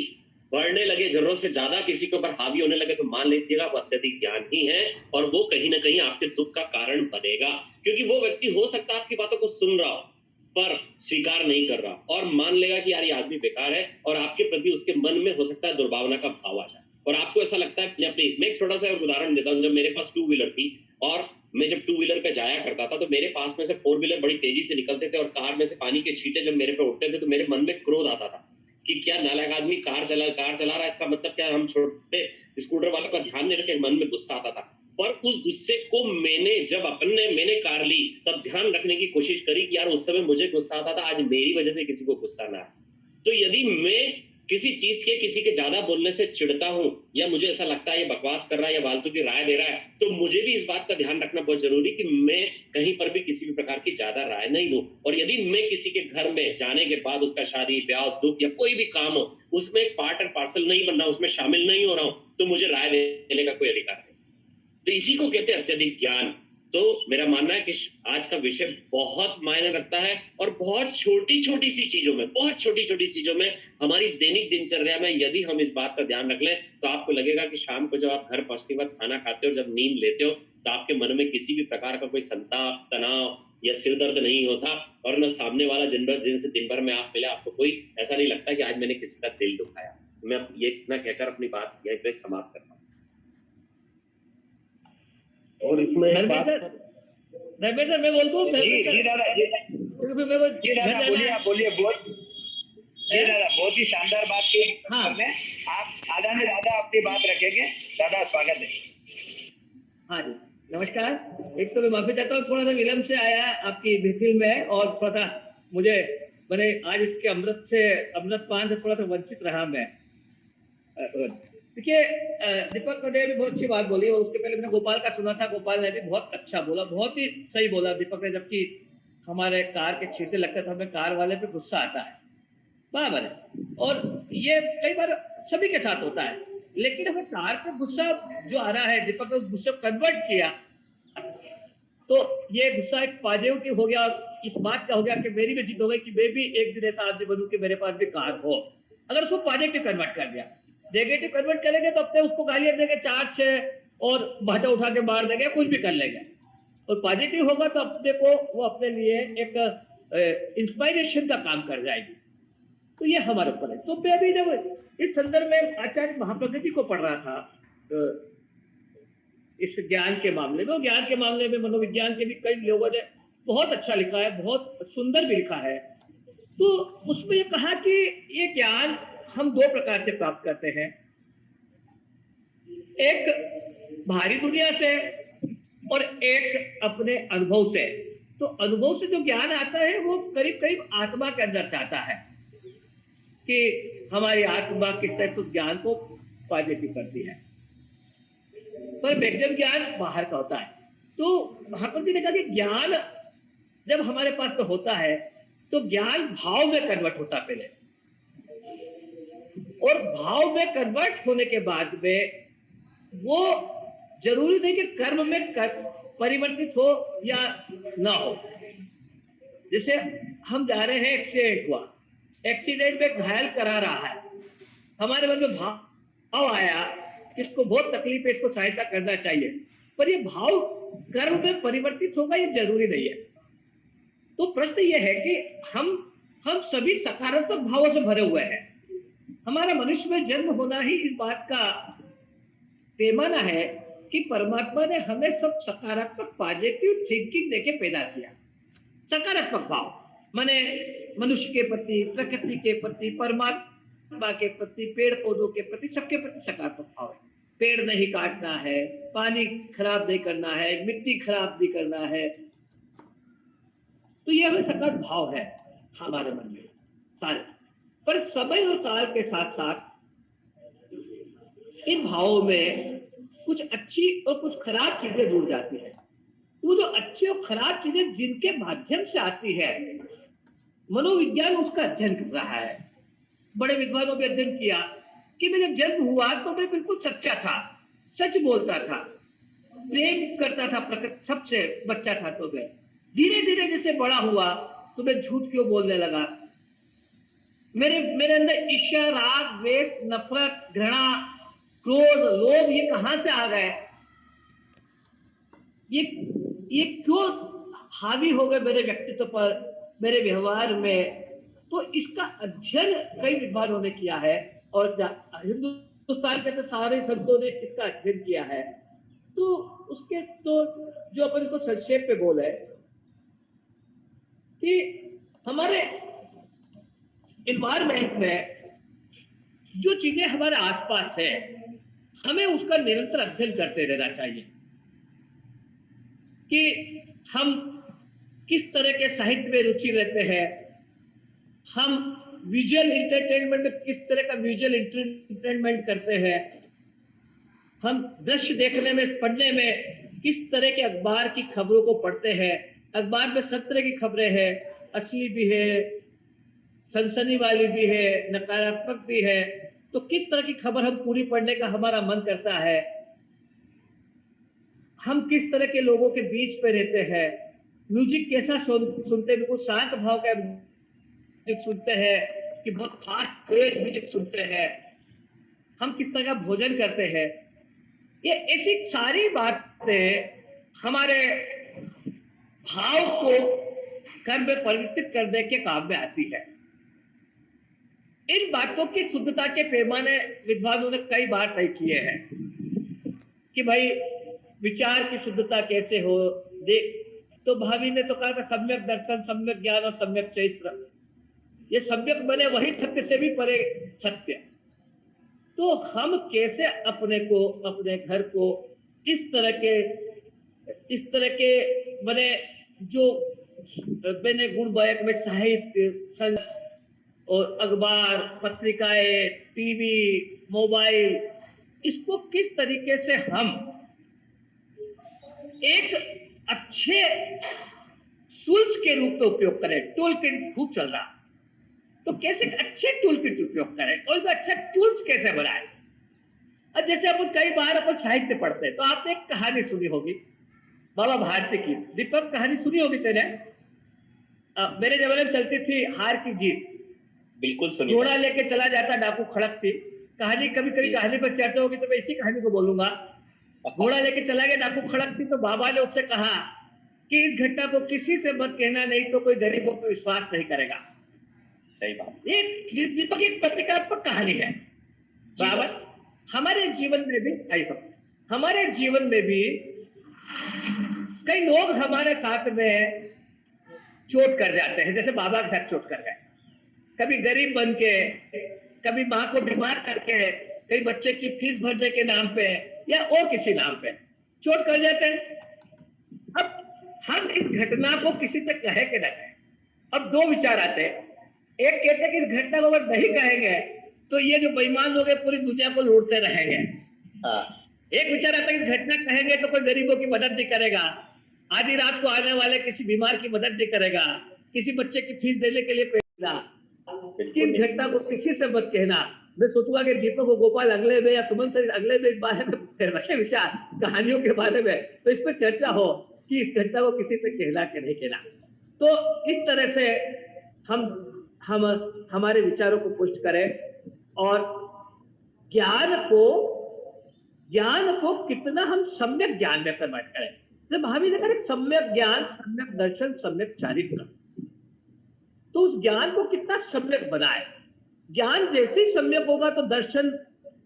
बढ़ने लगे, जरूरत से ज्यादा किसी के ऊपर हावी होने लगे, तो मान लीजिएगा वो अत्यधिक ज्ञान ही है और वो कहीं ना कहीं आपके दुख का कारण बनेगा। क्योंकि वो व्यक्ति हो सकता है आपकी बातों को सुन रहा हो पर स्वीकार नहीं कर रहा और मान लेगा कि यार ये आदमी बेकार है, और आपके प्रति उसके मन में हो सकता है दुर्भावना का भाव आ जाए और आपको ऐसा लगता है अपनी। मैं एक छोटा सा उदाहरण देता हूँ। जब मेरे पास 2 व्हीलर थी और मैं जब 2 व्हीलर पे जाया करता था तो मेरे पास में से 4 व्हीलर बड़ी तेजी से निकलते थे और कार में से पानी के छींटे जब मेरे पे उठते थे तो मेरे मन में क्रोध आता था कि क्या नालायक आदमी कार चला रहा है, इसका मतलब क्या हम छोटे स्कूटर वालों का ध्यान नहीं रखे। मन में गुस्सा आता था, पर उस गुस्से को मैंने कार ली तब ध्यान रखने की कोशिश करी कि यार उस समय मुझे गुस्सा आता था, आज मेरी वजह से किसी को गुस्सा ना आए। तो यदि मैं किसी चीज के किसी के ज्यादा बोलने से चिढ़ता हूं या मुझे ऐसा लगता है ये बकवास कर रहा है या फालतू की राय दे रहा है, तो मुझे भी इस बात का ध्यान रखना बहुत जरूरी कि मैं कहीं पर भी किसी भी प्रकार की ज्यादा राय नहीं दूं। और यदि मैं किसी के घर में जाने के बाद उसका शादी ब्याह दुख या कोई भी काम हो उसमें एक पार्ट एंड पार्सल नहीं बन रहा, उसमें शामिल नहीं हो रहा हूं, तो मुझे राय देने का कोई अधिकार नहीं। तो इसी को कहते हैं अत्यधिक ज्ञान। तो मेरा मानना है कि आज का विषय बहुत मायने रखता है और बहुत छोटी छोटी चीजों में हमारी दैनिक दिनचर्या में यदि हम इस बात का ध्यान रख लें तो आपको लगेगा कि शाम को जब आप घर पहुंचते वक्त खाना खाते हो, जब नींद लेते हो, तो आपके मन में किसी भी प्रकार का कोई संताप, तनाव या सिर दर्द नहीं होता और न सामने वाला जिनसे दिन भर में आप मिले आपको कोई ऐसा नहीं लगता कि आज मैंने किसी का दिल दुखाया। मैं ये इतना कहकर अपनी बात यहीं पे समाप्त करता हूँ। और इसमें एक धर्मेश सर मैं बोल दूं? जी दादा बोलिए जी दादा, बहुत ही शानदार बात की आपने। आप आधा से ज्यादा अपनी बात रखेंगे। दादा स्वागत है। हाँ जी नमस्कार। एक तो मैं माफी चाहता हूँ, थोड़ा सा विलम्ब से आया आपकी महफिल में और थोड़ा सा मैंने आज इसके अमृत पान से थोड़ा सा वंचित रहा मैं। देखिए दीपक ने भी बहुत अच्छी बात बोली और उसके पहले मैंने गोपाल का सुना था। गोपाल ने भी बहुत अच्छा बोला, बहुत ही सही बोला दीपक ने। जबकि हमारे कार के छींटे लगता था, हमें कार वाले पे गुस्सा आता है, बराबर है, और ये कई बार सभी के साथ होता है। लेकिन हमें कार पे गुस्सा जो आ रहा है, दीपक ने उस गुस्से को कन्वर्ट किया तो ये गुस्सा एक पॉजिटिव हो गया। इस बात का हो गया कि मेरी भी जिद हो गई कि मैं भी एक दिन ऐसा आदमी बनूं कि मेरे पास भी कार हो। अगर उसको पॉजिटिव कन्वर्ट कर दिया, नेगेटिव कन्वर्ट करेंगे तो अपने उसको गालियां देंगे 4-6 और भाटा उठा के मार देंगे, कुछ भी कर लेंगे। और पॉजिटिव होगा तो अपने को वो अपने लिए एक इंस्पायरेशन का काम कर जाएगी। तो ये हमारे ऊपर है। तो मैं अभी जब इस संदर्भ में आचार्य महाप्रगति को पढ़ रहा था इस ज्ञान के मामले में, और ज्ञान के मामले में मनोविज्ञान के भी कई लोगों ने बहुत अच्छा लिखा है, बहुत सुंदर भी लिखा है। तो उसमें ये कहा कि ये ज्ञान हम 2 प्रकार से प्राप्त करते हैं, एक बाहरी दुनिया से और एक अपने अनुभव से। तो अनुभव से जो ज्ञान आता है वो करीब करीब आत्मा के अंदर से आता है कि हमारी आत्मा किस तरह से उस ज्ञान को पॉजिटिव करती है, पर व्यक्तिगत ज्ञान बाहर का होता है। तो महाप्रति ने कहा कि ज्ञान जब हमारे पास में होता है तो ज्ञान भाव में कन्वर्ट होता है पहले, और भाव में कन्वर्ट होने के बाद में वो जरूरी नहीं कि कर्म में परिवर्तित हो या ना हो। जैसे हम जा रहे हैं, एक्सीडेंट हुआ, एक्सीडेंट में घायल करा रहा है, हमारे मन में भाव आया कि इसको बहुत तकलीफ है, इसको सहायता करना चाहिए, पर ये भाव कर्म में परिवर्तित होगा ये जरूरी नहीं है। तो प्रश्न ये है कि हम सभी सकारात्मक भावों से भरे हुए हैं। हमारा मनुष्य में जन्म होना ही इस बात का पैमाना है कि परमात्मा ने हमें सब सकारात्मक पॉजिटिव थिंकिंग देके पैदा किया। सकारात्मक भाव माने मनुष्य के प्रति, प्रकृति के प्रति, परमात्मा के प्रति, पेड़ पौधों के प्रति, सबके प्रति सकारात्मक भाव है। पेड़ नहीं काटना है, पानी खराब नहीं करना है, मिट्टी खराब नहीं करना है। तो ये हमें सकारात्मक भाव है हमारे मन में सारे। पर समय और काल के साथ साथ इन भावों में कुछ अच्छी और कुछ खराब चीजें जुड़ जाती है। वो जो अच्छी और खराब चीजें जिनके माध्यम से आती है, मनोविज्ञान उसका अध्ययन कर रहा है। बड़े विद्वानों ने अध्ययन किया कि मैं जब जन्म हुआ तो मैं बिल्कुल सच्चा था, सच बोलता था, प्रेम करता था प्रकृति सबसे, बच्चा था तो मैं धीरे धीरे जैसे बड़ा हुआ तो मैं झूठ क्यों बोलने लगा। मेरे मेरे अंदर ईर्ष्या, राग, द्वेष, नफरत, घृणा, क्रोध, लोभ ये कहां से आ गए, ये क्यों हावी हो गए मेरे व्यक्तित्व पर, मेरे व्यवहार में। तो इसका अध्ययन कई विद्वानों ने किया है और हिंदुस्तान के सारे संतों ने इसका अध्ययन किया है। तो उसके तो जो अपन इसको संक्षेप में बोले कि हमारे इन्वायरमेंट में जो चीजें हमारे आसपास है हमें उसका निरंतर अध्ययन करते रहना चाहिए कि हम किस तरह के साहित्य में रुचि लेते हैं, हम विजुअल एंटरटेनमेंट में किस तरह का विजुअल एंटरटेनमेंट करते हैं, हम दृश्य देखने में, पढ़ने में किस तरह के अखबार की खबरों को पढ़ते हैं। अखबार में सब तरह की खबरें हैं, असली भी है, सनसनी वाली भी है, नकारात्मक भी है। तो किस तरह की खबर हम पूरी पढ़ने का हमारा मन करता है, हम किस तरह के लोगों के बीच पे रहते हैं, म्यूजिक कैसा सुनते हैं, बिल्कुल शांत भाव का म्यूजिक सुनते हैं कि बहुत फास्ट तेज म्यूजिक सुनते हैं, हम किस तरह का भोजन करते हैं। ये ऐसी सारी बातें हमारे भाव को कर्म में परिवर्तित करने के काम में आती है। इन बातों की शुद्धता के पैमाने विद्वानों ने कई बार तय किए हैं कि भाई विचार की शुद्धता कैसे हो। देख तो भावी ने तो कहा था सम्यक दर्शन, सम्यक ज्ञान और सम्यक चैत्र। ये सम्यक बने वही सत्य से भी परे सत्य। तो हम कैसे अपने को, अपने घर को इस तरह के बने जो मैंने गुण वायक में साहित्य, संगीत और अखबार, पत्रिकाएं, टीवी, मोबाइल, इसको किस तरीके से हम एक अच्छे टूल्स के रूप में उपयोग करें। टूल किट खूब चल रहा, तो कैसे अच्छे टूल किट उपयोग करें और इसको अच्छा टूल्स कैसे बनाएं। और जैसे अपन कई बार अपन साहित्य पढ़ते हैं तो आपने एक कहानी सुनी होगी बाबा भारती की। दीपक कहानी सुनी होगी तेरे? मेरे जमाने में चलती थी हार की जीत। बिल्कुल सुनी। घोड़ा लेके चला जाता डाकू खड़क सी। कहानी कभी कभी कहानी पर चर्चा होगी तो मैं इसी कहानी को बोलूंगा। घोड़ा लेके चला गया डाकू खड़क सी, तो बाबा ने उससे कहा कि इस घटना को किसी से मत कहना, नहीं तो कोई गरीबों पर विश्वास नहीं करेगा। सही बात। ये दीपक एक प्रतीकात्मक कहानी है। बाबा हमारे जीवन में भी ऐसा, हमारे जीवन में भी कई लोग हमारे साथ में चोट कर जाते हैं, जैसे बाबा के साथ चोट कर गए। कभी गरीब बन के, कभी माँ को बीमार करके, कई बच्चे की फीस भरने के नाम पे या और किसी नाम पे चोट कर जाते हैं। अब हम इस घटना को किसी से कहे कि न कहे। अब दो विचार आते हैं। एक कहते हैं कि इस घटना को अगर नहीं कहेंगे तो ये जो बेईमान लोग हैं पूरी दुनिया को लूटते रहेंगे। एक विचार आता है कि इस घटना कहेंगे तो कोई गरीबों की मदद नहीं करेगा, आधी रात को आने वाले किसी बीमार की मदद नहीं करेगा, किसी बच्चे की फीस देने के लिए पैसा। इस घटना को किसी से मत कहना। मैं सोचूंगा कि दीपक को गोपाल अगले में या सुमन सर अगले में इस बारे में रखे विचार कहानियों के बारे में, तो इस पर चर्चा हो कि इस घटना को किसी से कहना कि नहीं कहना। तो इस तरह से हम हमारे विचारों को पुष्ट करें और ज्ञान को कितना हम सम्यक ज्ञान में कन्वर्ट करें। जब भावी ने कहा सम्यक ज्ञान, सम्यक दर्शन, सम्यक चारित्र, तो उस ज्ञान को कितना सम्यक बनाए। ज्ञान जैसे ही सम्यक होगा तो दर्शन,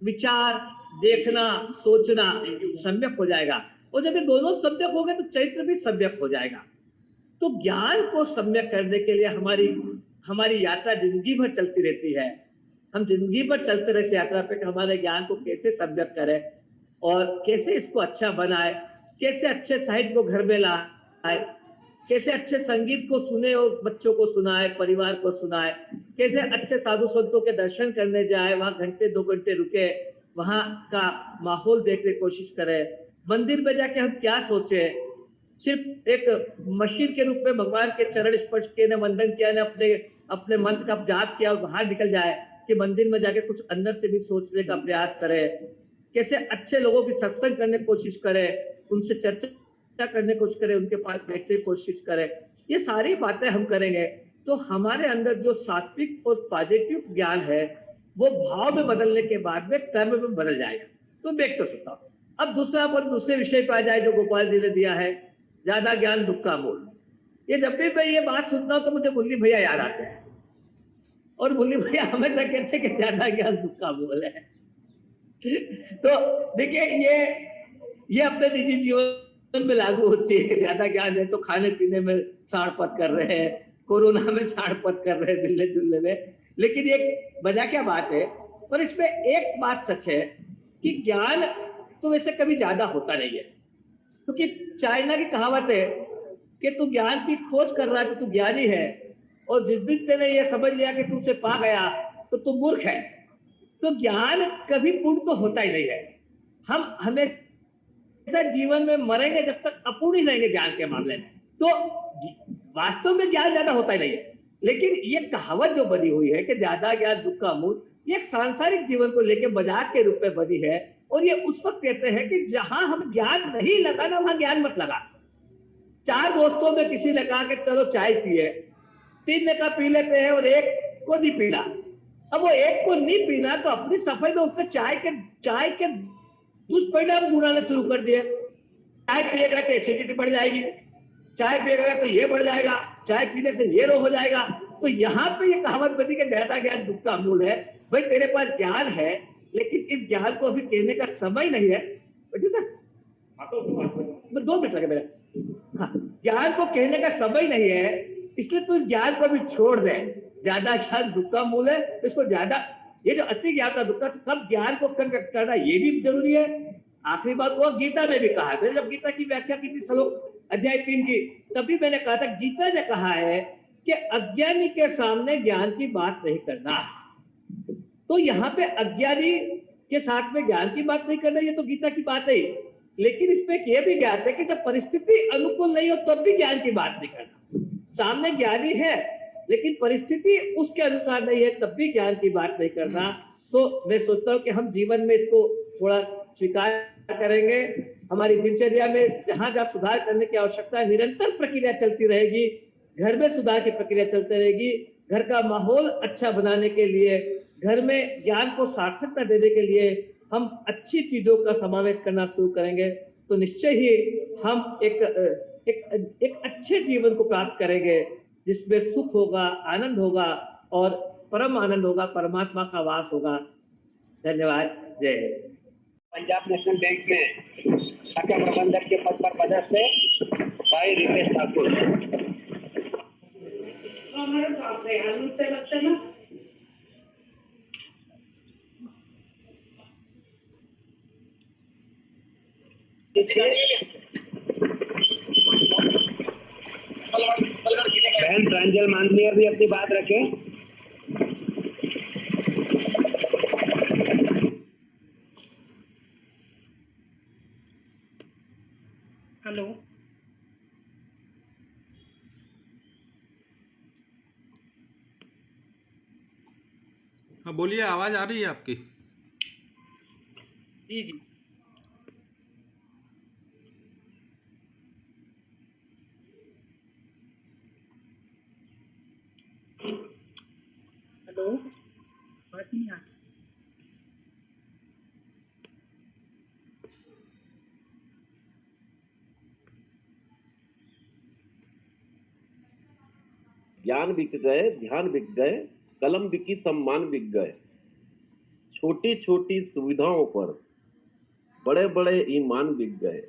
विचार, देखना, सोचना सम्यक हो जाएगा, और जब ये दोनों सम्यक हो गए तो चैत्र भी सम्यक हो जाएगा। तो ज्ञान को सम्यक करने के लिए हमारी यात्रा जिंदगी भर चलती रहती है। हम जिंदगी भर चलते रहे इस यात्रा पे कि हमारे ज्ञान को कैसे सम्यक करें और कैसे इसको अच्छा बनाए, कैसे अच्छे साहित्य को घर में लाए, कैसे अच्छे संगीत को सुने और बच्चों को सुनाए, परिवार को सुनाए, कैसे अच्छे साधु संतों के दर्शन करने जाए, वहां घंटे 2 घंटे रुके, वहां का माहौल देखने की कोशिश करें। मंदिर में जाके हम क्या सोचे, सिर्फ एक मशीन के रूप में भगवान के चरण स्पर्श किए, ने वंदन किया, ने अपने मंत्र का जाप किया और बाहर निकल जाए, कि मंदिर में जाके कुछ अंदर से भी सोचने का प्रयास करे, कैसे अच्छे लोगों की सत्संग करने की कोशिश करे, उनसे चर्चा करने की कोशिश करे, उनके पास बैठने की कोशिश करे। ये सारी बातें हम करेंगे तो हमारे अंदर जो सात्विक और पॉजिटिव ज्ञान है वो भाव में बदलने के बाद में कर्म में बदल जाएगा। तो मैं एक तो सुनता हूँ। अब दूसरे विषय पे आ जाए जो गोपाल जी ने दिया है, ज्यादा ज्ञान दुख का मूल। ये जब भी मैं ये बात सुनता हूँ तो मुझे मुरली भैया याद आते हैं, और मुरली भैया हमेशा कहते हैं कि ज्यादा ज्ञान दुख का मूल है। तो देखिए ये अपने निजी जीवन में लागू होती है कि ज्यादा ज्ञान है तो खाने पीने में साड़पत कर रहे हैं, कोरोना में साड़पत कर रहे हैं, मिलने जुलने में। लेकिन ये वजह क्या बात है, पर इसमें एक बात सच है कि ज्ञान तो वैसे कभी ज्यादा होता नहीं है, क्योंकि चाइना की कहावत है कि तू ज्ञान की खोज कर रहा है तो तू ज्ञानी है, और जिस दिन तेने ये समझ लिया कि तू उसे पा गया तो तू मूर्ख है। तो ज्ञान कभी पूर्ण तो होता ही नहीं है। हम हमेशा जीवन में मरेंगे जब तक अपूर्ण ही रहेंगे ज्ञान के मामले में। तो वास्तव में ज्ञान ज्यादा होता ही नहीं है, लेकिन ये कहावत जो बनी हुई है कि ज्यादा ज्ञान दुख का मूल, ये एक सांसारिक जीवन को लेकर मजाक के रूप में बनी है। और ये उस वक्त कहते हैं कि जहां हम ज्ञान नहीं लगाना वहां ज्ञान मत लगा। 4 दोस्तों में किसी ने कहा कि चलो चाय पिए, 3 ने कहा पी लेते हैं और एक को नहीं पीना। अब वो एक को नहीं पीना तो अपनी सफाई में उसने चाय के दुष्परिणाम ढूंढने शुरू कर दिए। चाय पिएगा तो एसिडिटी बढ़ जाएगी, चाय पिएगा तो ये बढ़ जाएगा, चाय पीने से ये रोग हो जाएगा। तो यहाँ पे ये कहावत बनी कि ज्यादा ज्ञान दुख का मूल है। भाई तेरे पास ज्ञान है, लेकिन इस ज्ञान को अभी कहने का समय नहीं है। मैं 2 मिनट लगे मेरे। हाँ, ज्ञान को कहने का समय नहीं है, इसलिए तू इस ज्ञान को भी छोड़ दे। ज्यादा ज्ञान दुख का मूल है, इसको ज्यादा, ये जो अति ज्ञान का दुख का, कब ज्ञान को कम करना ये भी जरूरी है। आखिरी बात वो गीता ने भी कहा है। मैंने जब गीता की व्याख्या की थी श्लोक अध्याय 3 की, तभी मैंने कहा था गीता ने कहा है कि अज्ञानी के सामने ज्ञान की बात नहीं करना। तो यहाँ पे अज्ञानी के साथ में ज्ञान की बात नहीं करना, ये तो गीता की बात है। लेकिन इसमें यह भी ज्ञात है कि जब परिस्थिति अनुकूल नहीं हो तब भी ज्ञान की बात नहीं करना। सामने ज्ञानी है लेकिन परिस्थिति उसके अनुसार नहीं है तब भी ज्ञान की बात नहीं करना। तो मैं सोचता हूँ कि हम जीवन में इसको थोड़ा स्वीकार करेंगे। हमारी दिनचर्या में जहां जहां सुधार करने की आवश्यकता है, निरंतर प्रक्रिया चलती रहेगी। घर में सुधार की प्रक्रिया चलती रहेगी। घर का माहौल अच्छा बनाने के लिए, घर में ज्ञान को सार्थकता देने के लिए हम अच्छी चीजों का समावेश करना शुरू करेंगे तो निश्चय ही हम एक अच्छे जीवन को प्राप्त करेंगे, जिसमें सुख होगा, आनंद होगा और परम आनंद होगा, परमात्मा का वास होगा। धन्यवाद। जय हिंद। पंजाब नेशनल बैंक में शाखा प्रबंधक के पद पर पदस्थ है भाई रितेश ठाकुर। बहन प्रांजल माननीय भी अपनी बात रखें। हेलो, हाँ बोलिए, आवाज आ रही है आपकी? जी जी। हेलो, बात नहीं आ रही। ज्ञान बिक गए, ध्यान बिक गए, कलम बिकी, सम्मान बिक गए। छोटी छोटी सुविधाओं पर बड़े बड़े ईमान बिक गए।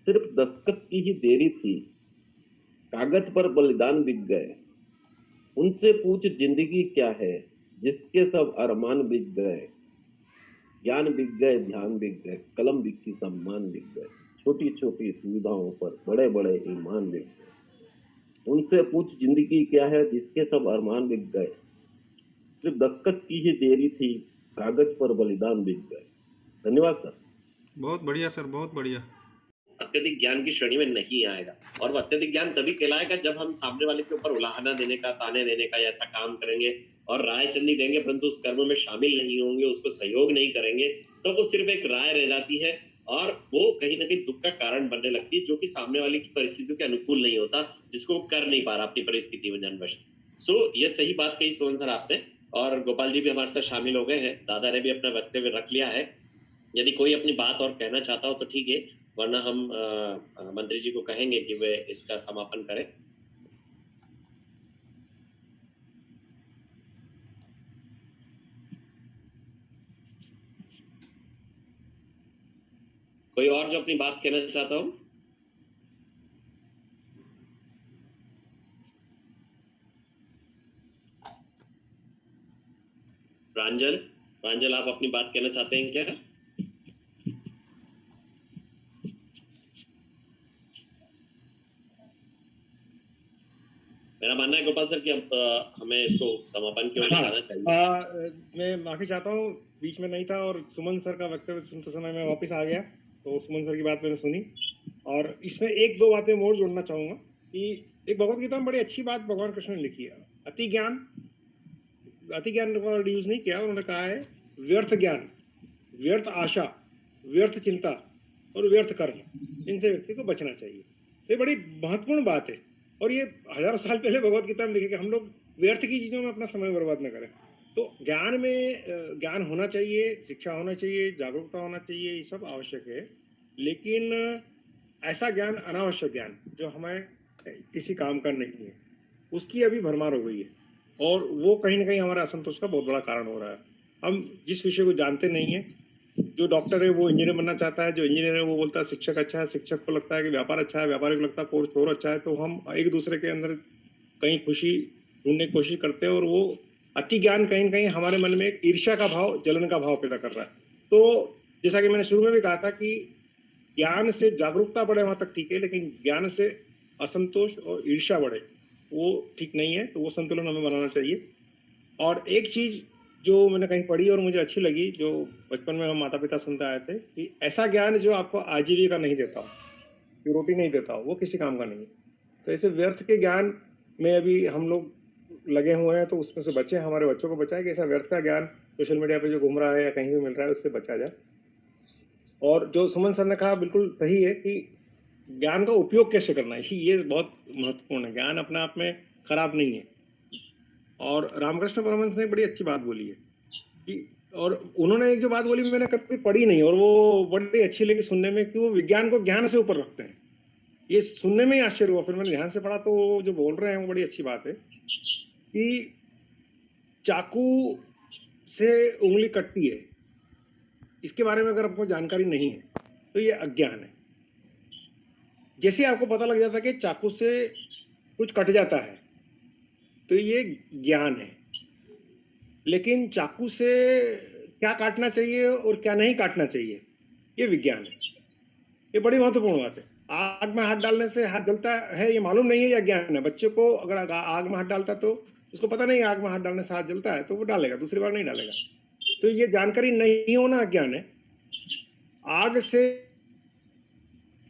सिर्फ दस्तखत की ही देरी थी, कागज पर बलिदान बिक गए। उनसे पूछ जिंदगी क्या है, जिसके सब अरमान बिक गए। ज्ञान बिक गए, ध्यान बिक गए, कलम बिकी, सम्मान बिक गए। छोटी छोटी सुविधाओं पर बड़े बड़े ईमान बिक गए। उनसे पूछ जिंदगी क्या है, जिसके सब अरमान बिक गए। सिर्फ दस्तखत की ही देरी थी, कागज पर बलिदान बिक गए। धन्यवाद सर। बहुत बढ़िया सर, बहुत बढ़िया। अत्यधिक ज्ञान की श्रेणी में नहीं आएगा, और वो अत्यधिक ज्ञान तभी कहलाएगा जब हम सामने वाले के ऊपर उलाहना देने का, ताने देने का या ऐसा काम करेंगे और राय चंदी देंगे परंतु उस कर्म में शामिल नहीं होंगे, उसको सहयोग नहीं करेंगे, तो वो सिर्फ एक राय रह जाती है और वो कहीं ना कहीं दुख का कारण बनने लगती है, जो कि सामने वाले की परिस्थितियों के अनुकूल नहीं होता, जिसको वो कर नहीं पा रहा अपनी परिस्थिति में जनवश। ये सही बात कही सुमन सर आपने, और गोपाल जी भी हमारे साथ शामिल हो गए हैं, दादा ने भी अपना वक्तव्य रख लिया है। यदि कोई अपनी बात और कहना चाहता हो तो ठीक है, वरना हम मंत्री जी को कहेंगे कि वे इसका समापन करें। कोई और जो अपनी बात कहना चाहता हो? प्रांजल आप अपनी बात कहना चाहते हैं क्या? मेरा मानना है गोपाल सर कि अब हमें इसको समापन की ओर ले जाना चाहिए। मैं माफी चाहता हूँ, बीच में नहीं था और सुमन सर का वक्तव्य सुनते समय मैं वापस आ गया, तो सुमन सर की बात मैंने सुनी और इसमें एक दो बातें और जोड़ना चाहूंगा कि एक भगवत गीता में बड़ी अच्छी बात भगवान कृष्ण ने लिखी है। अति ज्ञान का यूज नहीं किया, उन्होंने कहा है व्यर्थ ज्ञान, व्यर्थ आशा, व्यर्थ चिंता और व्यर्थ कर्म, इनसे व्यक्ति को बचना चाहिए। ये बड़ी महत्वपूर्ण बात है और ये हजारों साल पहले भगवत गीता में लिखे कि हम लोग व्यर्थ की चीजों में अपना समय बर्बाद न करें। तो ज्ञान में ज्ञान होना चाहिए, शिक्षा होना चाहिए, जागरूकता होना चाहिए, ये सब आवश्यक है, लेकिन ऐसा ज्ञान, अनावश्यक ज्ञान जो हमें किसी काम का नहीं है, उसकी अभी भरमार हो गई है और वो कहीं ना कहीं हमारे असंतोष का बहुत बड़ा कारण हो रहा है। हम जिस विषय को जानते नहीं है, जो डॉक्टर है वो इंजीनियर बनना चाहता है, जो इंजीनियर है वो बोलता है शिक्षक अच्छा है, शिक्षक को लगता है कि व्यापार अच्छा है, व्यापारी को लगता है कोर्स और अच्छा है, तो हम एक दूसरे के अंदर कहीं खुशी ढूंढने की कोशिश करते हैं और वो अति ज्ञान कहीं न कहीं हमारे मन में एक ईर्ष्या का भाव, जलन का भाव पैदा कर रहा है। तो जैसा कि मैंने शुरू में भी कहा था कि ज्ञान से जागरूकता बढ़े वहां तक ठीक है, लेकिन ज्ञान से असंतोष और ईर्ष्या बढ़े वो ठीक नहीं है, तो वो संतुलन हमें बनाना चाहिए। और एक चीज जो मैंने कहीं पढ़ी और मुझे अच्छी लगी, जो बचपन में हम माता पिता सुनते आए थे, कि ऐसा ज्ञान जो आपको आजीविका नहीं देता हो, रोटी नहीं देता हो, वो किसी काम का नहीं है। तो ऐसे व्यर्थ के ज्ञान में अभी हम लोग लगे हुए हैं, तो उसमें से बचे, हमारे बच्चों को बचाए कि ऐसा व्यर्थ का ज्ञान सोशल मीडिया पे जो घूम रहा है या कहीं भी मिल रहा है उससे बचा जाए। और जो सुमन सर ने कहा बिल्कुल सही है कि ज्ञान का उपयोग कैसे करना है, ये बहुत महत्वपूर्ण है। ज्ञान अपने आप में खराब नहीं है। और रामकृष्ण परमहंस ने एक बड़ी अच्छी बात बोली है कि, और उन्होंने एक जो बात बोली मैंने कभी पढ़ी नहीं और वो बड़ी अच्छी लगी सुनने में, कि वो विज्ञान को ज्ञान से ऊपर रखते हैं। ये सुनने में ही आश्चर्य हुआ, फिर मैंने ध्यान से पढ़ा तो वो जो बोल रहे हैं वो बड़ी अच्छी बात है कि चाकू से उंगली कटती है, इसके बारे में अगर आपको जानकारी नहीं है तो ये अज्ञान है। जैसे आपको पता लग जाता है कि चाकू से कुछ कट जाता है तो ये ज्ञान है, लेकिन चाकू से क्या काटना चाहिए और क्या नहीं काटना चाहिए ये विज्ञान है। ये बड़ी महत्वपूर्ण बात है। आग में हाथ डालने से हाथ जलता है ये मालूम नहीं है या ज्ञान है। बच्चे को अगर आग में हाथ डालता तो उसको पता नहीं आग में हाथ डालने से हाथ जलता है, तो वो डालेगा, दूसरी बार नहीं डालेगा। तो ये जानकारी नहीं होना अज्ञान है। आग से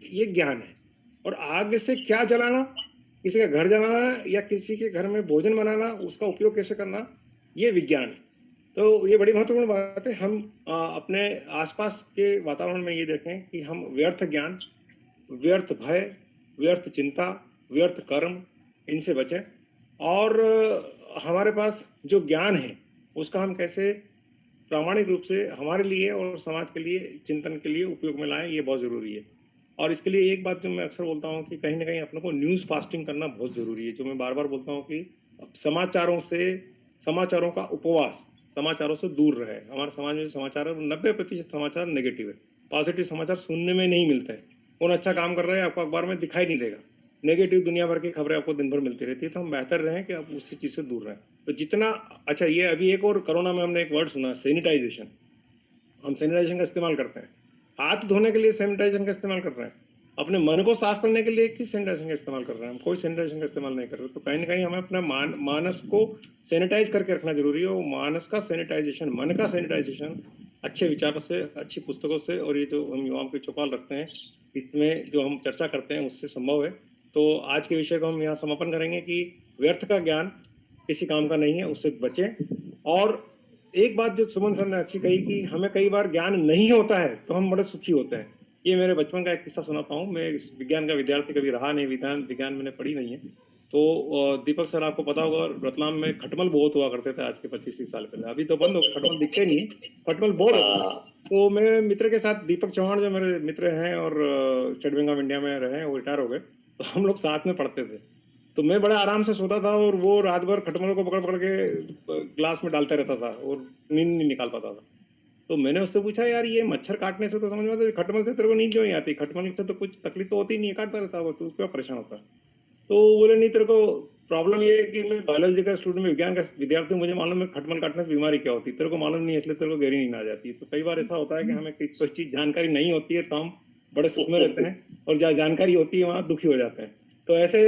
ये ज्ञान है। और आग से क्या जलाना, किसी का घर जलाना या किसी के घर में भोजन बनाना, उसका उपयोग कैसे करना, ये विज्ञान है। तो ये बड़ी महत्वपूर्ण बात है। हम अपने आसपास के वातावरण में ये देखें कि हम व्यर्थ ज्ञान, व्यर्थ भय, व्यर्थ चिंता, व्यर्थ कर्म, इनसे बचें और हमारे पास जो ज्ञान है उसका हम कैसे प्रामाणिक रूप से हमारे लिए और समाज के लिए, चिंतन के लिए उपयोग में लाएं, ये बहुत जरूरी है। और इसके लिए एक बात जो मैं अक्सर बोलता हूँ कि कहीं ना कहीं अपने को न्यूज़ फास्टिंग करना बहुत जरूरी है। जो मैं बार बार बोलता हूँ कि समाचारों का उपवास, समाचारों से दूर रहे। हमारे समाज में समाचार 90% समाचार नेगेटिव है। पॉजिटिव समाचार सुनने में नहीं मिलता है। कौन अच्छा काम कर रहा है आपको अखबार में दिखाई नहीं देगा, नेगेटिव दुनिया भर की खबरें आपको दिन भर मिलती रहती है। तो हम बेहतर रहें कि आप उसी चीज से दूर रहें। तो जितना अच्छा, ये अभी एक और कोरोना में हमने एक वर्ड सुना, सैनिटाइजेशन। हम सैनिटाइजेशन का इस्तेमाल करते हैं, हाथ धोने के लिए सैनिटाइजेशन का इस्तेमाल कर रहे हैं, अपने मन को साफ करने के लिए किस सैनिटाइजेशन का इस्तेमाल कर रहे हैं, हम कोई सैनिटाइजेशन का इस्तेमाल नहीं कर रहे। तो कहीं ना कहीं हमें अपना मानस को सैनिटाइज करके रखना जरूरी है। और मानस का सैनिटाइजेशन, मन का सैनिटाइजेशन अच्छे विचारों से, अच्छी पुस्तकों से और ये जो हम युवाओं की चौपाल रखते हैं, इसमें जो हम चर्चा करते हैं उससे संभव है। तो आज के विषय को हम यहाँ समापन करेंगे कि व्यर्थ का ज्ञान किसी काम का नहीं है, उससे बचें। और एक बात जो सुमन सर ने अच्छी कही कि हमें कई बार ज्ञान नहीं होता है तो हम बड़े सुखी होते हैं। ये मेरे बचपन का एक किस्सा सुनाता हूँ। मैं विज्ञान का विद्यार्थी कभी रहा नहीं, विज्ञान मैंने पढ़ी नहीं है। तो दीपक सर आपको पता होगा, रतलाम में खटमल बहुत हुआ करते थे आज के 25-30 साल पहले। अभी तो बंद हो गए, खटमल दिखते नहीं, खटमल बहुत होते थे। तो मैं मित्र के साथ, दीपक चौहान जो मेरे मित्र हैं और स्टेट बैंक ऑफ इंडिया में रहे, वो रिटायर हो गए, तो हम लोग साथ में पढ़ते थे। तो मैं बड़े आराम से सोता था और वो रात भर खटमलों को पकड़ पकड़ के ग्लास में डालता रहता था और नींद नहीं निकाल पाता था। तो मैंने उससे पूछा, यार ये मच्छर काटने से तो समझ में आता है, खटमल से तेरे को नींद क्यों नहीं आती? खटमल से तो कुछ तकलीफ तो होती नहीं है, काटता रहता है, तू क्यों परेशान होता है? तो बोले नहीं, तेरे को प्रॉब्लम ये है कि मैं बायोलॉजी का स्टूडेंट में, विज्ञान का विद्यार्थी, मुझे मालूम है खटमल काटने से बीमारी क्या होती है, तेरे को मालूम नहीं है, इसलिए तेरे को गहरी नींद आ जाती है। तो कई बार ऐसा होता है कि हमें कोई चीज जानकारी नहीं होती है तो हम बड़े सुख में रहते हैं, और जहाँ जानकारी होती है वहाँ दुखी हो जाते हैं। तो ऐसे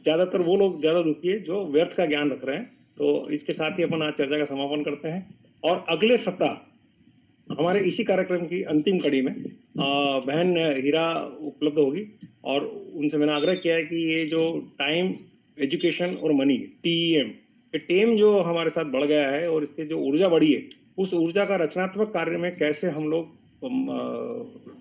ज्यादातर वो लोग ज्यादा दुखी है जो व्यर्थ का ज्ञान रख रहे हैं। तो इसके साथ ही अपन आज चर्चा का समापन करते हैं, और अगले सप्ताह हमारे इसी कार्यक्रम की अंतिम कड़ी में बहन हीरा उपलब्ध होगी, और उनसे मैंने आग्रह किया है कि ये जो टाइम, एजुकेशन और मनी, TEM, ये टेम जो हमारे साथ बढ़ गया है और इससे जो ऊर्जा बढ़ी है, उस ऊर्जा का रचनात्मक कार्य में कैसे हम लोग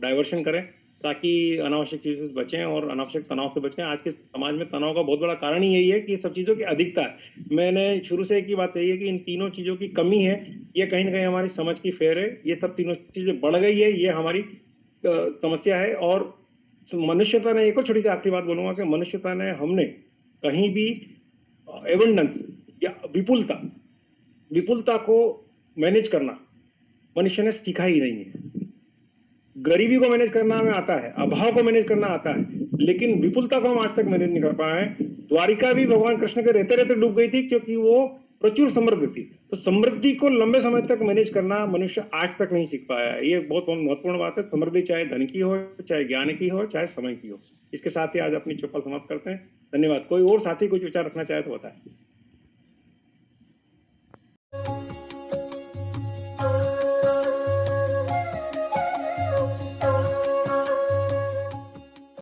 डाइवर्शन करें ताकि अनावश्यक चीजों से बचें और अनावश्यक तनाव से बचें। आज के समाज में तनाव का बहुत बड़ा कारण ही यही है कि सब चीज़ों की अधिकता है। मैंने शुरू से एक ही बात कही है कि इन तीनों चीज़ों की कमी है, ये कहीं ना कहीं हमारी समझ की फेर है। ये सब तीनों चीज़ें बढ़ गई है, ये हमारी समस्या है। और मनुष्यता ने, एक और छोटी सी आखिरी बात बोलूंगा कि मनुष्यता ने, हमने कहीं भी एबंडेंस या विपुलता को मैनेज करना मनुष्य ने सीखा ही नहीं है। गरीबी को मैनेज करना हमें आता है, अभाव को मैनेज करना आता है, लेकिन विपुलता को हम आज तक मैनेज नहीं कर पाए हैं। द्वारिका भी भगवान कृष्ण के रहते रहते डूब गई थी क्योंकि वो प्रचुर समृद्ध थी। तो समृद्धि को लंबे समय तक मैनेज करना मनुष्य आज तक नहीं सीख पाया है। ये बहुत महत्वपूर्ण बात है। समृद्धि चाहे धन की हो, चाहे ज्ञान की हो, चाहे समय की हो। इसके साथ ही आज अपनी चौपाल समाप्त करते हैं। धन्यवाद। कोई और साथी कुछ विचार रखना चाहे तो बताएं।